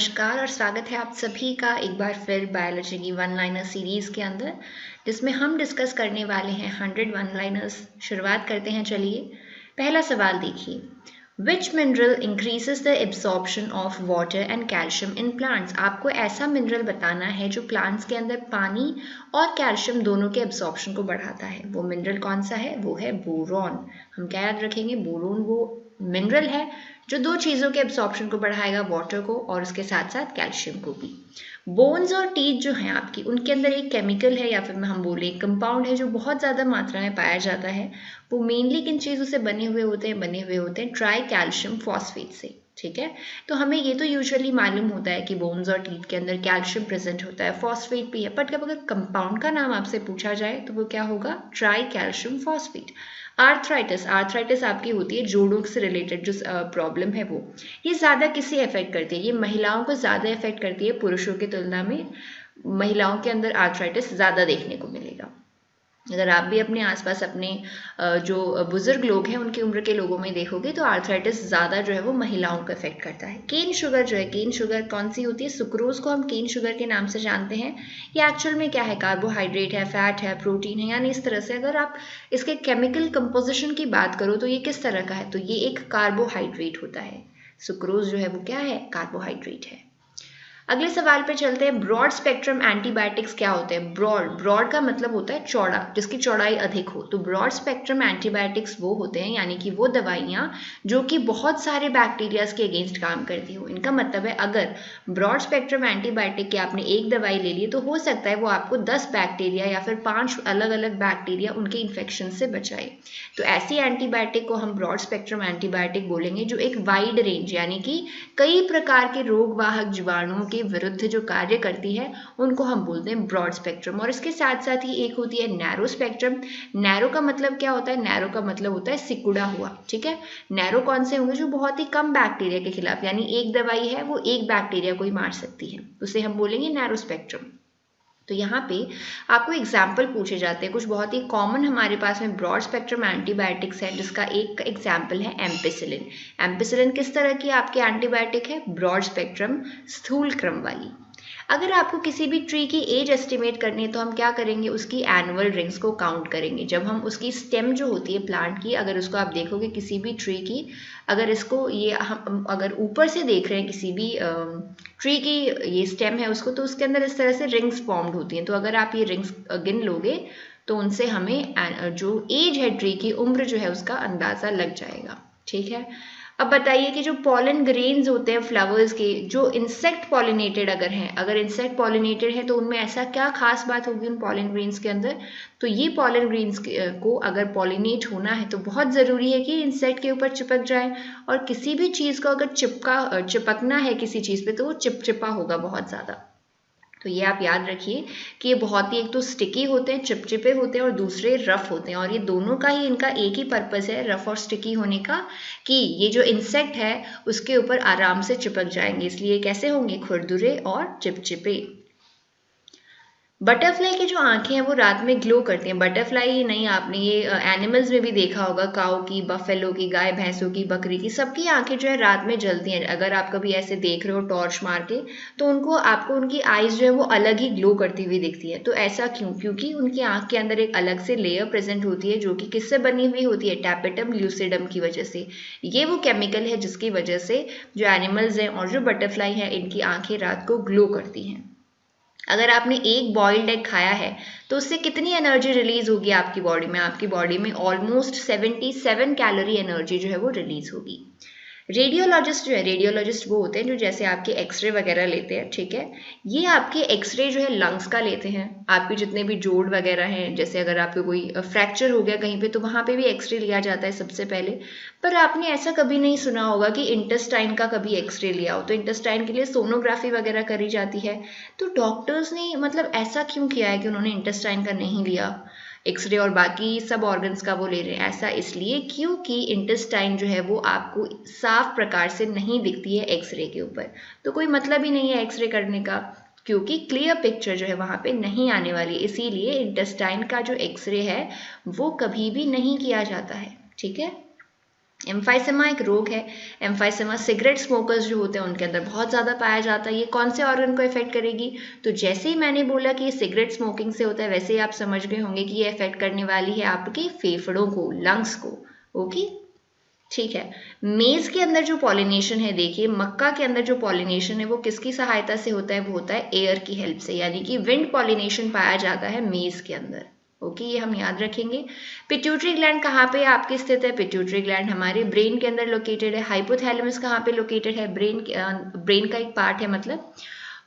नमस्कार और स्वागत है आप सभी का एक बार फिर बायोलॉजी की वन लाइनर सीरीज़ के अंदर, जिसमें हम डिस्कस करने वाले हैं 100 वन लाइनर्स। शुरुआत करते हैं। चलिए, पहला सवाल देखिए, विच mineral increases the absorption of water and calcium in plants. आपको ऐसा मिनरल बताना है जो प्लांट्स के अंदर पानी और कैल्शियम दोनों के एब्जॉर्प्शन को बढ़ाता है। वो मिनरल कौन सा है? वो है बोरॉन। हम क्या याद रखेंगे? बोरॉन वो मिनरल है जो दो चीज़ों के एब्जॉर्प्शन को बढ़ाएगा, वाटर को और उसके साथ साथ कैल्शियम को भी। बोन्स और टीथ जो हैं आपकी, उनके अंदर एक केमिकल है या फिर हम बोले एक कंपाउंड है जो बहुत ज़्यादा मात्रा में पाया जाता है। वो मेनली किन चीज़ों से बने हुए होते हैं ट्राई कैल्शियम फॉस्फेट से। ठीक है, तो हमें ये तो यूजुअली मालूम होता है कि बोन्स और टीथ के अंदर कैल्शियम प्रेजेंट होता है, फॉस्फेट भी है, बट अगर कंपाउंड का नाम आपसे पूछा जाए तो वो क्या होगा? Try calcium phosphate. आर्थराइटिस आपकी होती है जोड़ों से रिलेटेड जो प्रॉब्लम है वो, ये ज़्यादा किसे अफेक्ट करती है? ये महिलाओं को ज़्यादा अफेक्ट करती है, पुरुषों की तुलना में महिलाओं के अंदर आर्थराइटिस ज़्यादा देखने को मिलेगा। अगर आप भी अपने आसपास अपने जो बुजुर्ग लोग हैं उनकी उम्र के लोगों में देखोगे तो आर्थराइटिस ज़्यादा जो है वो महिलाओं को अफेक्ट करता है। केन शुगर जो है, केन शुगर कौन सी होती है? सुक्रोज को हम केन शुगर के नाम से जानते हैं। ये एक्चुअल में क्या है? कार्बोहाइड्रेट है, फैट है, प्रोटीन है, यानी इस तरह से अगर आप इसके केमिकल कंपोजिशन की बात करो तो ये किस तरह का है? तो ये एक कार्बोहाइड्रेट होता है। सुक्रोज जो है वो क्या है? कार्बोहाइड्रेट है। अगले सवाल पे चलते हैं। ब्रॉड स्पेक्ट्रम एंटीबायोटिक्स क्या होते हैं? ब्रॉड का मतलब होता है चौड़ा, जिसकी चौड़ाई अधिक हो। तो ब्रॉड स्पेक्ट्रम एंटीबायोटिक्स वो होते हैं, यानी कि वो दवाइयाँ जो कि बहुत सारे बैक्टीरियाज के अगेंस्ट काम करती हो। इनका मतलब है अगर ब्रॉड स्पेक्ट्रम एंटीबायोटिक की आपने एक दवाई ले ली तो हो सकता है वो आपको 10 बैक्टीरिया या फिर 5 अलग अलग बैक्टीरिया उनके इन्फेक्शन से बचाए। तो ऐसी एंटीबायोटिक को हम ब्रॉड स्पेक्ट्रम एंटीबायोटिक बोलेंगे, जो एक वाइड रेंज यानी कि कई प्रकार के रोगवाहक जीवाणुओं के विरुद्ध जो कार्य करती है उनको हम बोलते हैं ब्रॉड स्पेक्ट्रम। और इसके साथ साथ ही एक होती है नैरो स्पेक्ट्रम। नैरो का मतलब क्या होता है? नैरो का मतलब होता है सिकुड़ा हुआ। ठीक है, नैरो कौन से होंगे? जो बहुत ही कम बैक्टीरिया के खिलाफ, यानी एक दवाई है वो एक बैक्टीरिया को ही मार सकती है, उसे हम बोलेंगे नैरो स्पेक्ट्रम। तो यहाँ पे आपको एग्जाम्पल पूछे जाते हैं कुछ बहुत ही कॉमन हमारे पास में ब्रॉड स्पेक्ट्रम एंटीबायोटिक्स है, जिसका एक एग्जाम्पल है एम्पिसिलिन। एम्पिसिलिन किस तरह की आपकी एंटीबायोटिक है? ब्रॉड स्पेक्ट्रम, स्थूल क्रम वाली। अगर आपको किसी भी ट्री की एज एस्टिमेट करनी है तो हम क्या करेंगे? उसकी एनुअल रिंग्स को काउंट करेंगे। जब हम उसकी स्टेम जो होती है प्लांट की, अगर उसको आप देखोगे किसी भी ट्री की, अगर इसको ये हम अगर ऊपर से देख रहे हैं किसी भी ट्री की ये स्टेम है उसको, तो उसके अंदर इस तरह से रिंग्स फॉर्म्ड होती हैं। तो अगर आप ये रिंग्स गिन लोगे तो उनसे हमें जो एज है ट्री की, उम्र जो है उसका अंदाज़ा लग जाएगा। ठीक है, अब बताइए कि जो पॉलन ग्रेन्स होते हैं फ्लावर्स के, जो इंसेक्ट पॉलिनेटेड अगर हैं, अगर इंसेक्ट पॉलिनेटेड है तो उनमें ऐसा क्या खास बात होगी उन पॉलन ग्रेन्स के अंदर? तो ये पॉलन ग्रेन्स को अगर पॉलिनेट होना है तो बहुत ज़रूरी है कि इंसेक्ट के ऊपर चिपक जाए, और किसी भी चीज़ को अगर चिपकना है किसी चीज़ पे तो वो चिपचिपा होगा बहुत ज़्यादा। तो ये आप याद रखिए कि ये बहुत ही, एक तो स्टिकी होते हैं, चिपचिपे होते हैं, और दूसरे रफ होते हैं, और ये दोनों का ही इनका एक ही पर्पस है रफ और स्टिकी होने का, कि ये जो इंसेक्ट है उसके ऊपर आराम से चिपक जाएंगे, इसलिए कैसे होंगे? खुरदुरे और चिपचिपे। बटरफ्लाई की जो आंखें हैं वो रात में ग्लो करती हैं। बटरफ्लाई ही नहीं, आपने ये एनिमल्स में भी देखा होगा, काऊ की, बफेलो की, गाय भैंसों की, बकरी की, सबकी आंखें जो है रात में जलती हैं। अगर आप कभी ऐसे देख रहे हो टॉर्च मार के तो आपको उनकी आईज जो है वो अलग ही ग्लो करती हुई दिखती है। तो ऐसा क्यों? क्योंकि उनकी आंख के अंदर एक अलग से लेयर प्रेजेंट होती है जो कि किससे बनी हुई होती है? टैपेटम ल्यूसिडम की वजह से। ये वो केमिकल है जिसकी वजह से जो एनिमल्स हैं और जो बटरफ्लाई है इनकी आंखें रात को ग्लो करती हैं। अगर आपने एक बॉइल्ड एग खाया है तो उससे कितनी एनर्जी रिलीज होगी आपकी बॉडी में? आपकी बॉडी में ऑलमोस्ट 77 कैलोरी एनर्जी जो है वो रिलीज होगी। रेडियोलॉजिस्ट जो है, रेडियोलॉजिस्ट वो होते हैं जो जैसे आपके एक्सरे वगैरह लेते हैं। ठीक है, ये आपके एक्सरे जो है लंग्स का लेते हैं, आपके जितने भी जोड़ वगैरह हैं, जैसे अगर आपको कोई फ्रैक्चर हो गया कहीं पे तो वहाँ पे भी एक्सरे लिया जाता है सबसे पहले। पर आपने ऐसा कभी नहीं सुना होगा कि इंटेस्टाइन का कभी एक्सरे लिया हो। तो इंटेस्टाइन के लिए सोनोग्राफी वगैरह करी जाती है। तो डॉक्टर्स ने मतलब ऐसा क्यों किया है कि उन्होंने इंटेस्टाइन का नहीं लिया एक्सरे और बाकी सब ऑर्गन्स का वो ले रहे हैं? ऐसा इसलिए क्योंकि इंटेस्टाइन जो है वो आपको साफ प्रकार से नहीं दिखती है एक्सरे के ऊपर, तो कोई मतलब ही नहीं है एक्सरे करने का, क्योंकि क्लियर पिक्चर जो है वहाँ पे नहीं आने वाली, इसीलिए इंटेस्टाइन का जो एक्सरे है वो कभी भी नहीं किया जाता है। ठीक है, एम्फाइसेमा एक रोग है। एम्फाइसेमा सिगरेट स्मोकर्स जो होते हैं उनके अंदर बहुत ज़्यादा पाया जाता है। ये कौन से ऑर्गन को इफेक्ट करेगी? तो जैसे ही मैंने बोला कि ये सिगरेट स्मोकिंग से होता है, वैसे ही आप समझ गए होंगे कि ये इफेक्ट करने वाली है आपके फेफड़ों को, लंग्स को। ओके, ठीक है। मेज के अंदर जो पॉलिनेशन है, देखिए मक्का के अंदर जो पॉलिनेशन है वो किसकी सहायता से होता है? वो होता है एयर की हेल्प से, यानी कि विंड पॉलिनेशन पाया जाता है मेज के अंदर। ओके, ये हम याद रखेंगे। पिट्यूटरी ग्लैंड कहाँ पे आपकी स्थित है? पिट्यूटरी ग्लैंड हमारे ब्रेन के अंदर लोकेटेड है। हाइपोथैलेमस कहाँ पे लोकेटेड है? ब्रेन का एक पार्ट है मतलब।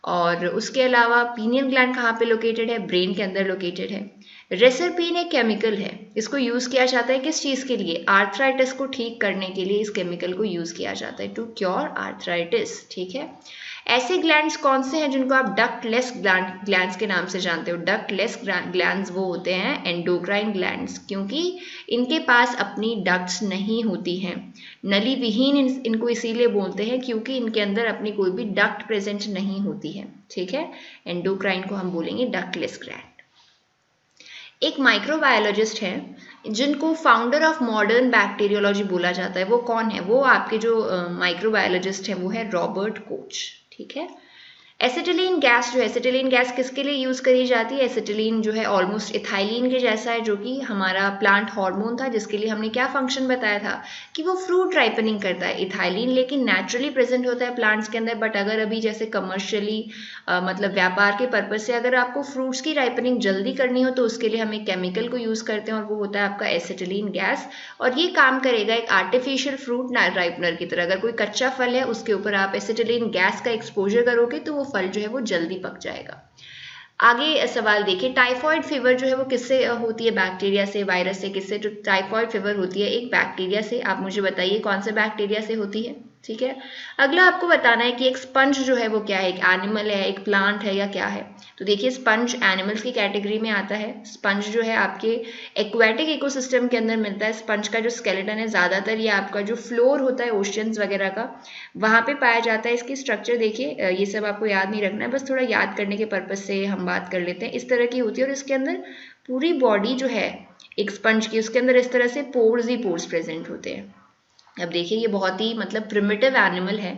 और उसके अलावा पीनियल ग्लैंड कहाँ पे लोकेटेड है? ब्रेन के अंदर लोकेटेड है। रेसरपीन एक केमिकल है, इसको यूज किया जाता है किस चीज के लिए? आर्थराइटिस को ठीक करने के लिए इस केमिकल को यूज किया जाता है, टू क्योर आर्थराइटिस। ठीक है। ऐसे ग्लैंड्स कौन से हैं जिनको आप डक्टलेस ग्लैंड्स के नाम से जानते हो? डक्टलेस ग्लैंड्स वो होते हैं एंडोक्राइन ग्लैंड्स, क्योंकि इनके पास अपनी डक्ट्स नहीं होती हैं। नली विहीन इनको इसीलिए बोलते हैं क्योंकि इनके अंदर अपनी कोई भी डक्ट प्रेजेंट नहीं होती है। ठीक है, एंडोक्राइन को हम बोलेंगे डक्टलेस ग्लैंड। एक माइक्रोबायोलॉजिस्ट हैं जिनको फाउंडर ऑफ मॉडर्न बैक्टीरियोलॉजी बोला जाता है। वो कौन है? वो आपके जो माइक्रोबायोलॉजिस्ट हैं वो है रॉबर्ट कोच। ठीक है। एसिटिलीन गैस जो है, एसिटिलीन गैस किसके लिए यूज करी जाती है? एसिटिलीन जो है ऑलमोस्ट इथाइलिन के जैसा है, जो कि हमारा प्लांट हार्मोन था, जिसके लिए हमने क्या फंक्शन बताया था कि वो फ्रूट राइपनिंग करता है। इथाइलिन लेकिन नेचुरली प्रेजेंट होता है प्लांट्स के अंदर, बट अगर अभी जैसे कमर्शियली मतलब व्यापार के पर्पज से अगर आपको फ्रूट्स की राइपनिंग जल्दी करनी हो तो उसके लिए हम एक केमिकल को यूज करते हैं और वो होता है आपका एसिटिलीन गैस। और ये काम करेगा एक आर्टिफिशियल फ्रूट राइपनर की तरह। अगर कोई कच्चा फल है उसके ऊपर आप एसिटिलीन गैस का एक्सपोजर करोगे तो वो फल जो है वो जल्दी पक जाएगा। आगे सवाल देखिए, टाइफॉइड फीवर जो है वो किससे होती है? बैक्टीरिया से, वायरस से, किससे? जो टाइफॉइड फीवर होती है एक बैक्टीरिया से। आप मुझे बताइए कौन से बैक्टीरिया से होती है? ठीक है। अगला आपको बताना है कि एक स्पंज जो है वो क्या है? एक एनिमल है, एक प्लांट है, या क्या है? तो देखिए स्पंज एनिमल्स की कैटेगरी में आता है। स्पंज जो है आपके एक्वेटिक इकोसिस्टम के अंदर मिलता है। स्पंज का जो स्केलेटन है ज़्यादातर ये आपका जो फ्लोर होता है ओशियंस वगैरह का, वहाँ पे पाया जाता है। इसकी स्ट्रक्चर देखिए, ये सब आपको याद नहीं रखना है, बस थोड़ा याद करने के पर्पज से हम बात कर लेते हैं। इस तरह की होती है और इसके अंदर पूरी बॉडी जो है एक स्पंज की, उसके अंदर इस तरह से पोर्स ही पोर्स प्रेजेंट होते हैं। अब देखिए ये बहुत ही मतलब प्रिमिटिव एनिमल है,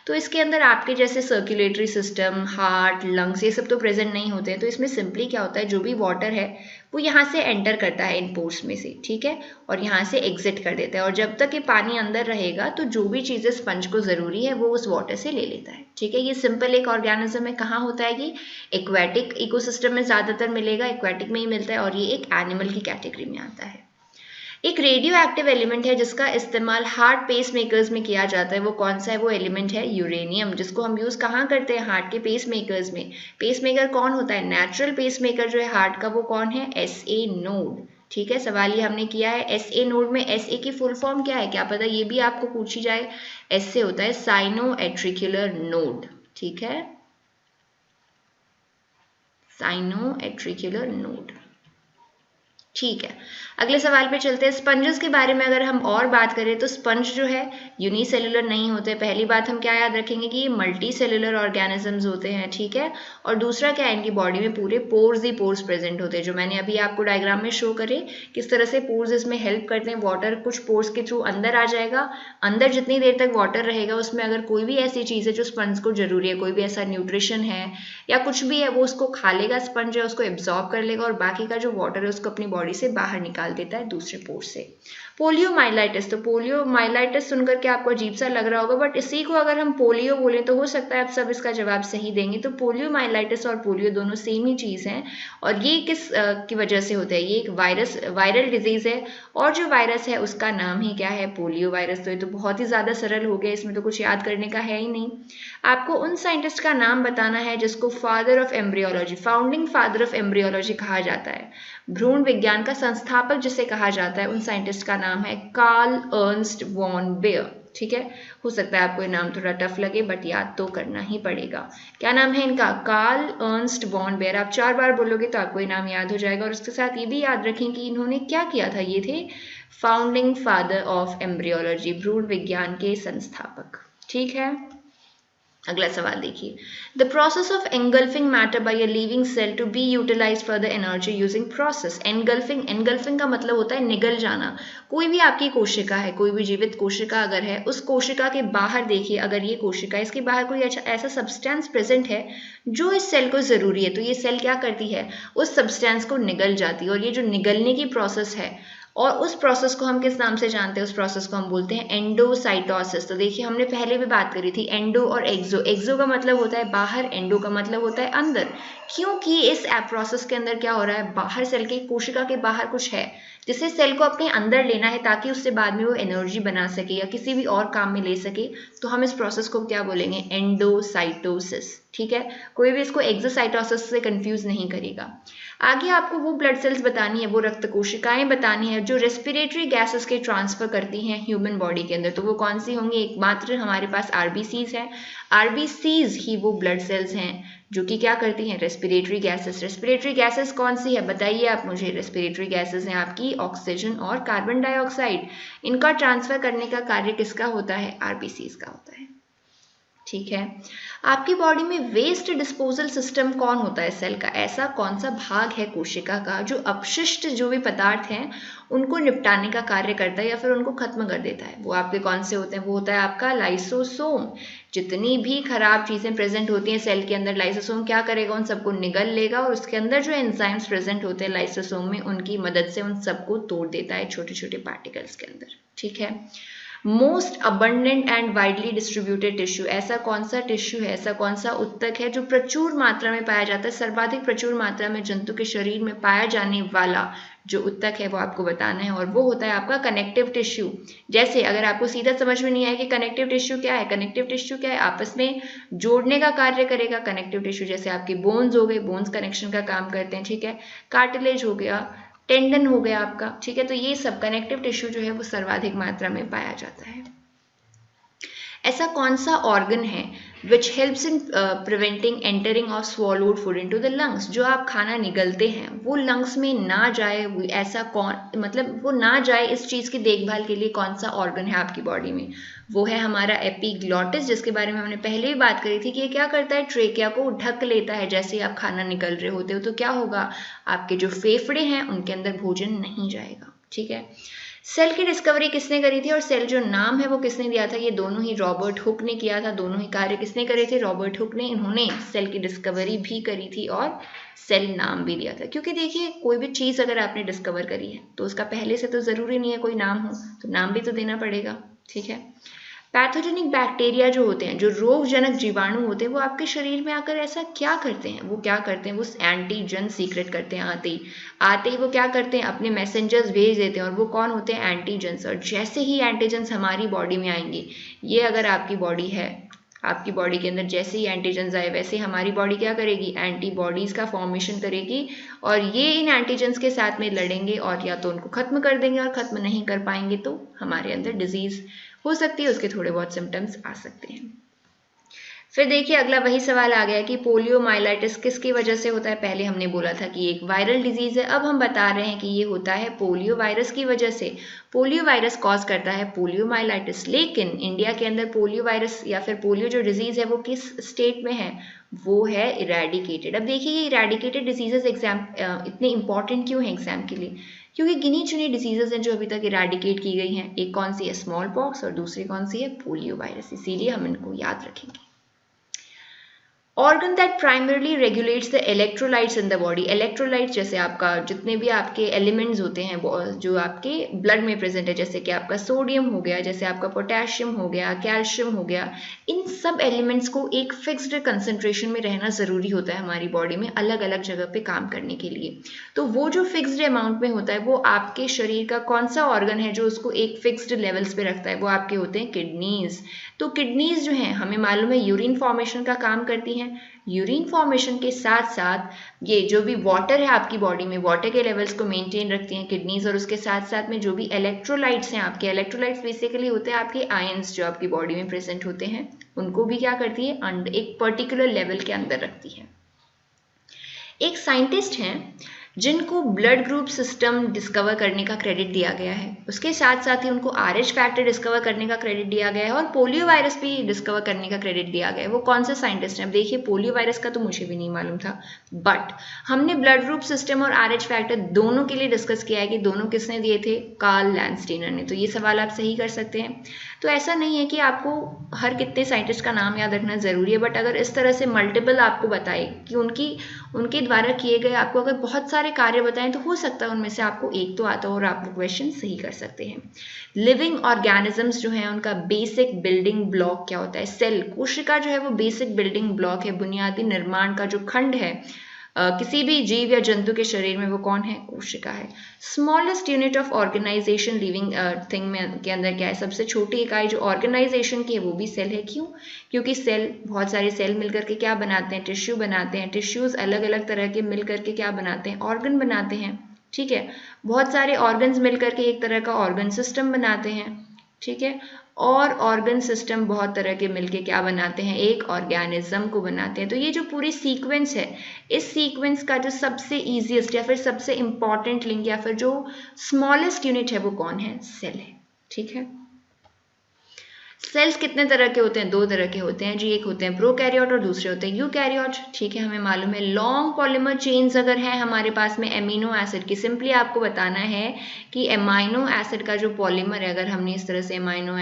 तो इसके अंदर आपके जैसे सर्कुलेटरी सिस्टम, हार्ट, लंग्स ये सब तो प्रेजेंट नहीं होते हैं। तो इसमें सिंपली क्या होता है, जो भी वाटर है वो यहाँ से एंटर करता है इन पोर्स में से, ठीक है, और यहाँ से एग्जिट कर देता है। और जब तक ये पानी अंदर रहेगा तो जो भी चीज़ें स्पंज को ज़रूरी है वो उस वाटर से ले लेता है। ठीक है, ये सिंपल एक ऑर्गेनिज्म है। कहाँ होता है ये? एक्वेटिक इकोसिस्टम में ज़्यादातर मिलेगा, एक्वेटिक में ही मिलता है, और ये एक एनिमल की कैटेगरी में आता है। एक रेडियो एक्टिव एलिमेंट है जिसका इस्तेमाल हार्ट पेस मेकर्स में किया जाता है। वो कौन सा है? वो एलिमेंट है यूरेनियम, जिसको हम यूज़ कहाँ करते हैं? हार्ट के पेस मेकर्स में। पेस मेकर कौन होता है? नेचुरल पेस मेकर जो है हार्ट का वो कौन है? SA node. ठीक है, सवाल ये हमने किया है SA नोड में SA की फुल फॉर्म क्या है? क्या पता ये भी आपको पूछी जाए। S से होता है साइनो एट्रिक्युलर नोड। ठीक है, साइनो एट्रिक्युलर नोड। ठीक है, अगले सवाल पे चलते हैं। स्पंजेस के बारे में अगर हम और बात करें तो स्पंज जो है यूनिसेलुलर नहीं होते। पहली बात हम क्या याद रखेंगे कि ये मल्टी सेलुलर ऑर्गेनिजम्स होते हैं। ठीक है, और दूसरा क्या है, इनकी बॉडी में पूरे पोर्स ही पोर्स प्रेजेंट होते हैं, जो मैंने अभी आपको डायग्राम में शो करे किस तरह से पोर्स इसमें हेल्प करते हैं। वाटर कुछ पोर्स के थ्रू अंदर आ जाएगा, अंदर जितनी देर तक वाटर रहेगा उसमें अगर कोई भी ऐसी चीज़ है जो स्पंज को जरूरी है, कोई भी ऐसा न्यूट्रिशन है या कुछ भी है, वो उसको खा लेगा, स्पंज है उसको एब्जॉर्ब कर लेगा और बाकी का जो वाटर है उसको अपनी बॉडी से बाहर निकाल देता है दूसरे पोर से। पोलियोमाइलाइटिस, तो पोलियोमाइलाइटिस सुनकर के आपको अजीब सा लग रहा होगा, बट इसी को अगर हम पोलियो बोलें तो हो सकता है आप सब इसका जवाब सही देंगे। तो पोलियोमाइलाइटिस और पोलियो दोनों सेम ही चीज़ हैं। और ये किस की वजह से होता है? ये एक वायरल डिजीज है, और जो वायरस है उसका नाम ही क्या है? Polio virus. तो ये तो बहुत ही ज़्यादा सरल हो गया, इसमें तो कुछ याद करने का है ही नहीं। आपको उन साइंटिस्ट का नाम बताना है जिसको father of embryology, founding father of embryology कहा जाता है। भ्रूण विज्ञान का संस्थापक जिसे कहा जाता है, उन साइंटिस्ट का नाम है कार्ल अर्नस्ट वॉन बेयर। ठीक है, हो सकता है आपको ये नाम थोड़ा टफ लगे, बट याद तो करना ही पड़ेगा। क्या नाम है इनका? Karl Ernst von Baer. आप 4 बार बोलोगे तो आपको ये नाम याद हो जाएगा। और उसके साथ ये भी याद रखें कि इन्होंने क्या किया था, ये थे फाउंडिंग फादर ऑफ एम्ब्रियोलॉजी, भ्रूण विज्ञान के संस्थापक। ठीक है, अगला सवाल देखिए, the process of engulfing matter by a living cell to be utilised for the energy using process. Engulfing का मतलब होता है निगल जाना। कोई भी आपकी कोशिका है, कोई भी जीवित कोशिका अगर है, उस कोशिका के बाहर देखिए, अगर ये कोशिका, इसके बाहर कोई ऐसा सब्सटेंस प्रेजेंट है जो इस सेल को जरूरी है, तो ये सेल क्या करती है, उस सब्सटेंस को निगल जाती है। और ये जो निगलने की प्रोसेस है, और उस प्रोसेस को हम किस नाम से जानते हैं, उस प्रोसेस को हम बोलते हैं एंडोसाइटोसिस। तो देखिए हमने पहले भी बात करी थी एंडो और एक्सो। एक्सो का मतलब होता है बाहर, एंडो का मतलब होता है अंदर। क्योंकि इस प्रोसेस के अंदर क्या हो रहा है, बाहर सेल के, कोशिका के बाहर कुछ है जिसे सेल को अपने अंदर लेना है ताकि उससे बाद में वो एनर्जी बना सके या किसी भी और काम में ले सके। तो हम इस प्रोसेस को क्या बोलेंगे, एंडोसाइटोसिस। ठीक है, कोई भी इसको एक्सोसाइटोसिस से कंफ्यूज नहीं करेगा। आगे आपको वो ब्लड सेल्स बतानी है, वो रक्त कोशिकाएं बतानी है जो रेस्पिरेटरी गैसेस के ट्रांसफर करती हैं ह्यूमन बॉडी के अंदर। तो वो कौन सी होंगी, एकमात्र हमारे पास आरबीसीज है। आरबीसीज ही वो ब्लड सेल्स हैं जो कि क्या करती हैं, रेस्पिरेटरी गैसेस। रेस्पिरेटरी गैसेस कौन सी है बताइए आप मुझे। रेस्पिरेटरी गैसेस हैं आपकी ऑक्सीजन और कार्बन डाइऑक्साइड। इनका ट्रांसफर करने का कार्य किसका होता है, आरबीसीज का होता है। ठीक है, आपकी बॉडी में वेस्ट डिस्पोजल सिस्टम कौन होता है सेल का, ऐसा कौन सा भाग है कोशिका का जो अपशिष्ट जो भी पदार्थ हैं उनको निपटाने का कार्य करता है या फिर उनको खत्म कर देता है। वो आपके कौन से होते हैं, वो होता है आपका लाइसोसोम। जितनी भी खराब चीजें प्रेजेंट होती हैं सेल के अंदर, लाइसोसोम क्या करेगा, उन सबको निगल लेगा और उसके अंदर जो एंजाइम्स प्रेजेंट होते हैं लाइसोसोम में, उनकी मदद से उन सबको तोड़ देता है छोटे छोटे पार्टिकल्स के अंदर। ठीक है, most abundant and widely distributed tissue, ऐसा कौन सा टिश्यू है, ऐसा कौन सा उत्तक है जो प्रचुर मात्रा में पाया जाता है, सर्वाधिक प्रचुर मात्रा में जंतु के शरीर में पाया जाने वाला जो उत्तक है वो आपको बताना है, और वो होता है आपका कनेक्टिव टिश्यू। जैसे अगर आपको सीधा समझ में नहीं आया कि कनेक्टिव टिश्यू क्या है, कनेक्टिव टिश्यू क्या है, आपस में जोड़ने का कार्य करेगा कनेक्टिव टिश्यू। जैसे आपके बोन्स हो गए, बोन्स कनेक्शन का काम करते हैं। ठीक है, कार्टिलेज हो गया, टेंडन हो गया आपका। ठीक है, तो ये सब कनेक्टिव टिश्यू जो है वो सर्वाधिक मात्रा में पाया जाता है। ऐसा कौन सा ऑर्गन है which helps in preventing entering of swallowed food into the lungs, जो आप खाना निगलते हैं वो लंग्स में ना जाए, ऐसा कौन, मतलब वो ना जाए, इस चीज की देखभाल के लिए कौन सा ऑर्गन है आपकी बॉडी में, वो है हमारा एपिग्लॉटिस, जिसके बारे में हमने पहले भी बात करी थी कि ये क्या करता है, ट्रेकिया को ढक लेता है। जैसे ही आप खाना निगल रहे होते हो तो क्या होगा, आपके जो फेफड़े हैं उनके अंदर भोजन नहीं जाएगा। ठीक है, सेल की डिस्कवरी किसने करी थी और सेल जो नाम है वो किसने दिया था, ये दोनों ही रॉबर्ट हुक ने किया था। दोनों ही कार्य किसने करे थे, रॉबर्ट हुक ने। इन्होंने सेल की डिस्कवरी भी करी थी और सेल नाम भी दिया था। क्योंकि देखिए कोई भी चीज अगर आपने डिस्कवर करी है तो उसका पहले से तो जरूरी नहीं है कोई नाम हो, तो नाम भी तो देना पड़ेगा। ठीक है, पैथोजेनिक बैक्टीरिया जो होते हैं, जो रोगजनक जीवाणु होते हैं, वो आपके शरीर में आकर ऐसा क्या करते हैं, वो क्या करते हैं, वो एंटीजन सीक्रेट करते हैं। आते ही वो क्या करते हैं, अपने मैसेंजर्स भेज देते हैं, और वो कौन होते हैं, एंटीजन्स। और जैसे ही एंटीजन्स हमारी बॉडी में आएंगे, ये अगर आपकी बॉडी है, आपकी बॉडी के अंदर जैसे ही एंटीजन्स आए वैसे हमारी बॉडी क्या करेगी, एंटीबॉडीज का फॉर्मेशन करेगी, और ये इन एंटीजन्स के साथ में लड़ेंगे और या तो उनको खत्म कर देंगे, और खत्म नहीं कर पाएंगे तो हमारे अंदर डिजीज हो सकती है, उसके थोड़े बहुत सिम्टम्स आ सकते हैं। फिर देखिए अगला वही सवाल आ गया कि पोलियोमाइलाइटिस किसकी वजह से होता है। पहले हमने बोला था कि एक वायरल डिजीज है, अब हम बता रहे हैं कि ये होता है पोलियो वायरस की वजह से। पोलियो वायरस कॉज करता है पोलियोमाइलाइटिस, लेकिन इंडिया के अंदर पोलियो वायरस या फिर पोलियो जो डिजीज है वो किस स्टेट में है, वो है इरेडिकेटेड। अब देखिए ये इरेडिकेटेड डिजीजेस एग्जाम इतने इंपॉर्टेंट क्यों हैं एग्जाम के लिए, क्योंकि गिनी चुनी डिजीजेस हैं जो अभी तक इरेडिकेट की गई हैं। एक कौन सी है, स्मॉल पॉक्स, और दूसरी कौन सी है, पोलियो वायरस। इसीलिए हम इनको याद रखेंगे। Organ that primarily regulates the electrolytes in the body. Electrolytes जैसे आपका जितने भी आपके एलिमेंट्स होते हैं जो आपके ब्लड में प्रेजेंट है, जैसे कि आपका सोडियम हो गया, जैसे आपका पोटेशियम हो गया, कैल्शियम हो गया, इन सब एलिमेंट्स को एक फिक्स्ड कंसंट्रेशन में रहना जरूरी होता है हमारी बॉडी में अलग अलग जगह पे काम करने के लिए। तो वो जो फिक्स्ड अमाउंट में होता है वो आपके शरीर का कौन सा ऑर्गन है जो उसको एक फिक्स्ड लेवल्स पे रखता है, वो आपके होते हैं किडनीज। तो किडनीज जो हैं हमें मालूम है यूरिन फॉर्मेशन का काम करती हैं। यूरिन फॉर्मेशन के साथ साथ ये जो भी वाटर है आपकी बॉडी में, वाटर के लेवल्स को मेंटेन रखती हैं किडनीज, और उसके साथ साथ में जो भी इलेक्ट्रोलाइट्स हैं आपके, इलेक्ट्रोलाइट्स बेसिकली होते हैं आपके आयंस जो आपकी बॉडी में प्रेजेंट होते हैं, उनको भी क्या करती है, एक पर्टिकुलर लेवल के अंदर रखती है। एक साइंटिस्ट हैं जिनको ब्लड ग्रुप सिस्टम डिस्कवर करने का क्रेडिट दिया गया है। उसके साथ साथ ही उनको RH फैक्टर डिस्कवर करने का क्रेडिट दिया गया है और पोलियो वायरस भी डिस्कवर करने का क्रेडिट दिया गया है। वो कौन से साइंटिस्ट हैं? अब देखिए, पोलियो वायरस का तो मुझे भी नहीं मालूम था, बट हमने ब्लड ग्रुप सिस्टम और RH फैक्टर दोनों के लिए डिस्कस किया है कि दोनों किसने दिए थे? कार्ल लैंडस्टीनर ने। तो ये सवाल आप सही कर सकते हैं। तो ऐसा नहीं है कि आपको हर कितने साइंटिस्ट का नाम याद रखना ज़रूरी है, बट अगर इस तरह से मल्टीपल आपको बताए कि उनके द्वारा किए गए आपको अगर बहुत सारे कार्य बताएं तो हो सकता है उनमें से आपको एक तो आता हो और आप वो क्वेश्चन सही कर सकते हैं। लिविंग ऑर्गेनिजम्स जो हैं उनका बेसिक बिल्डिंग ब्लॉक क्या होता है? सेल, कोशिका जो है वो बेसिक बिल्डिंग ब्लॉक है, बुनियादी निर्माण का जो खंड है किसी भी जीव या जंतु के शरीर में, वो कौन है? कोशिका है। Smallest unit of organisation living thing में के अंदर क्या है? सबसे छोटी इकाई जो ऑर्गेनाइजेशन की है वो भी सेल है। क्यों? क्योंकि सेल, बहुत सारे सेल मिलकर के क्या बनाते हैं? टिश्यू बनाते हैं। टिश्यूज अलग अलग तरह के मिलकर के क्या बनाते हैं? ऑर्गन बनाते हैं। ठीक है, बहुत सारे ऑर्गन्स मिलकर के एक तरह का ऑर्गन सिस्टम बनाते हैं। ठीक है, और ऑर्गन सिस्टम बहुत तरह के मिलके क्या बनाते हैं? एक ऑर्गेनिज्म को बनाते हैं। तो ये जो पूरी सीक्वेंस है, इस सीक्वेंस का जो सबसे ईजीएस्ट या फिर सबसे इंपॉर्टेंट लिंक या फिर जो स्मॉलेस्ट यूनिट है वो कौन है? सेल है। ठीक है, सेल्स कितने तरह के होते हैं? दो तरह के होते हैं जी, एक होते हैं प्रोकैरियोट और दूसरे होते हैं यूकैरियोट। ठीक है, हमें मालूम है लॉन्ग पॉलीमर चेन्स अगर है हमारे पास में एमिनो एसिड की, सिंपली आपको बताना है कि एमाइनो एसिड का जो पॉलीमर है, अगर हमने इस तरह से एमाइनो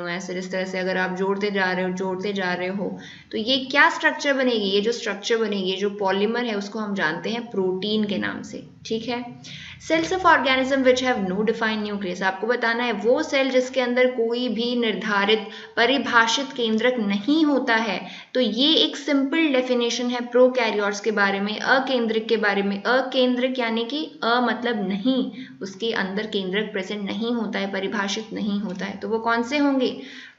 एसिड इस तरह से अगर आप जोड़ते जा रहे हो तो ये क्या स्ट्रक्चर बनेगी? ये जो स्ट्रक्चर बनेगी, ये जो पॉलीमर है उसको हम जानते हैं प्रोटीन के नाम से। ठीक है, cells of organism which have no defined nucleus, आपको बताना है वो सेल जिसके अंदर कोई भी निर्धारित परिभाषित केंद्रक नहीं होता है। तो ये एक सिंपल डेफिनेशन है प्रोकैरियोट्स के बारे में, अकेंद्रिक के बारे में। अकेंद्रिक यानी कि मतलब नहीं, उसके अंदर केंद्रक प्रेजेंट नहीं होता है, परिभाषित नहीं होता है। तो वो कौन से होंगे?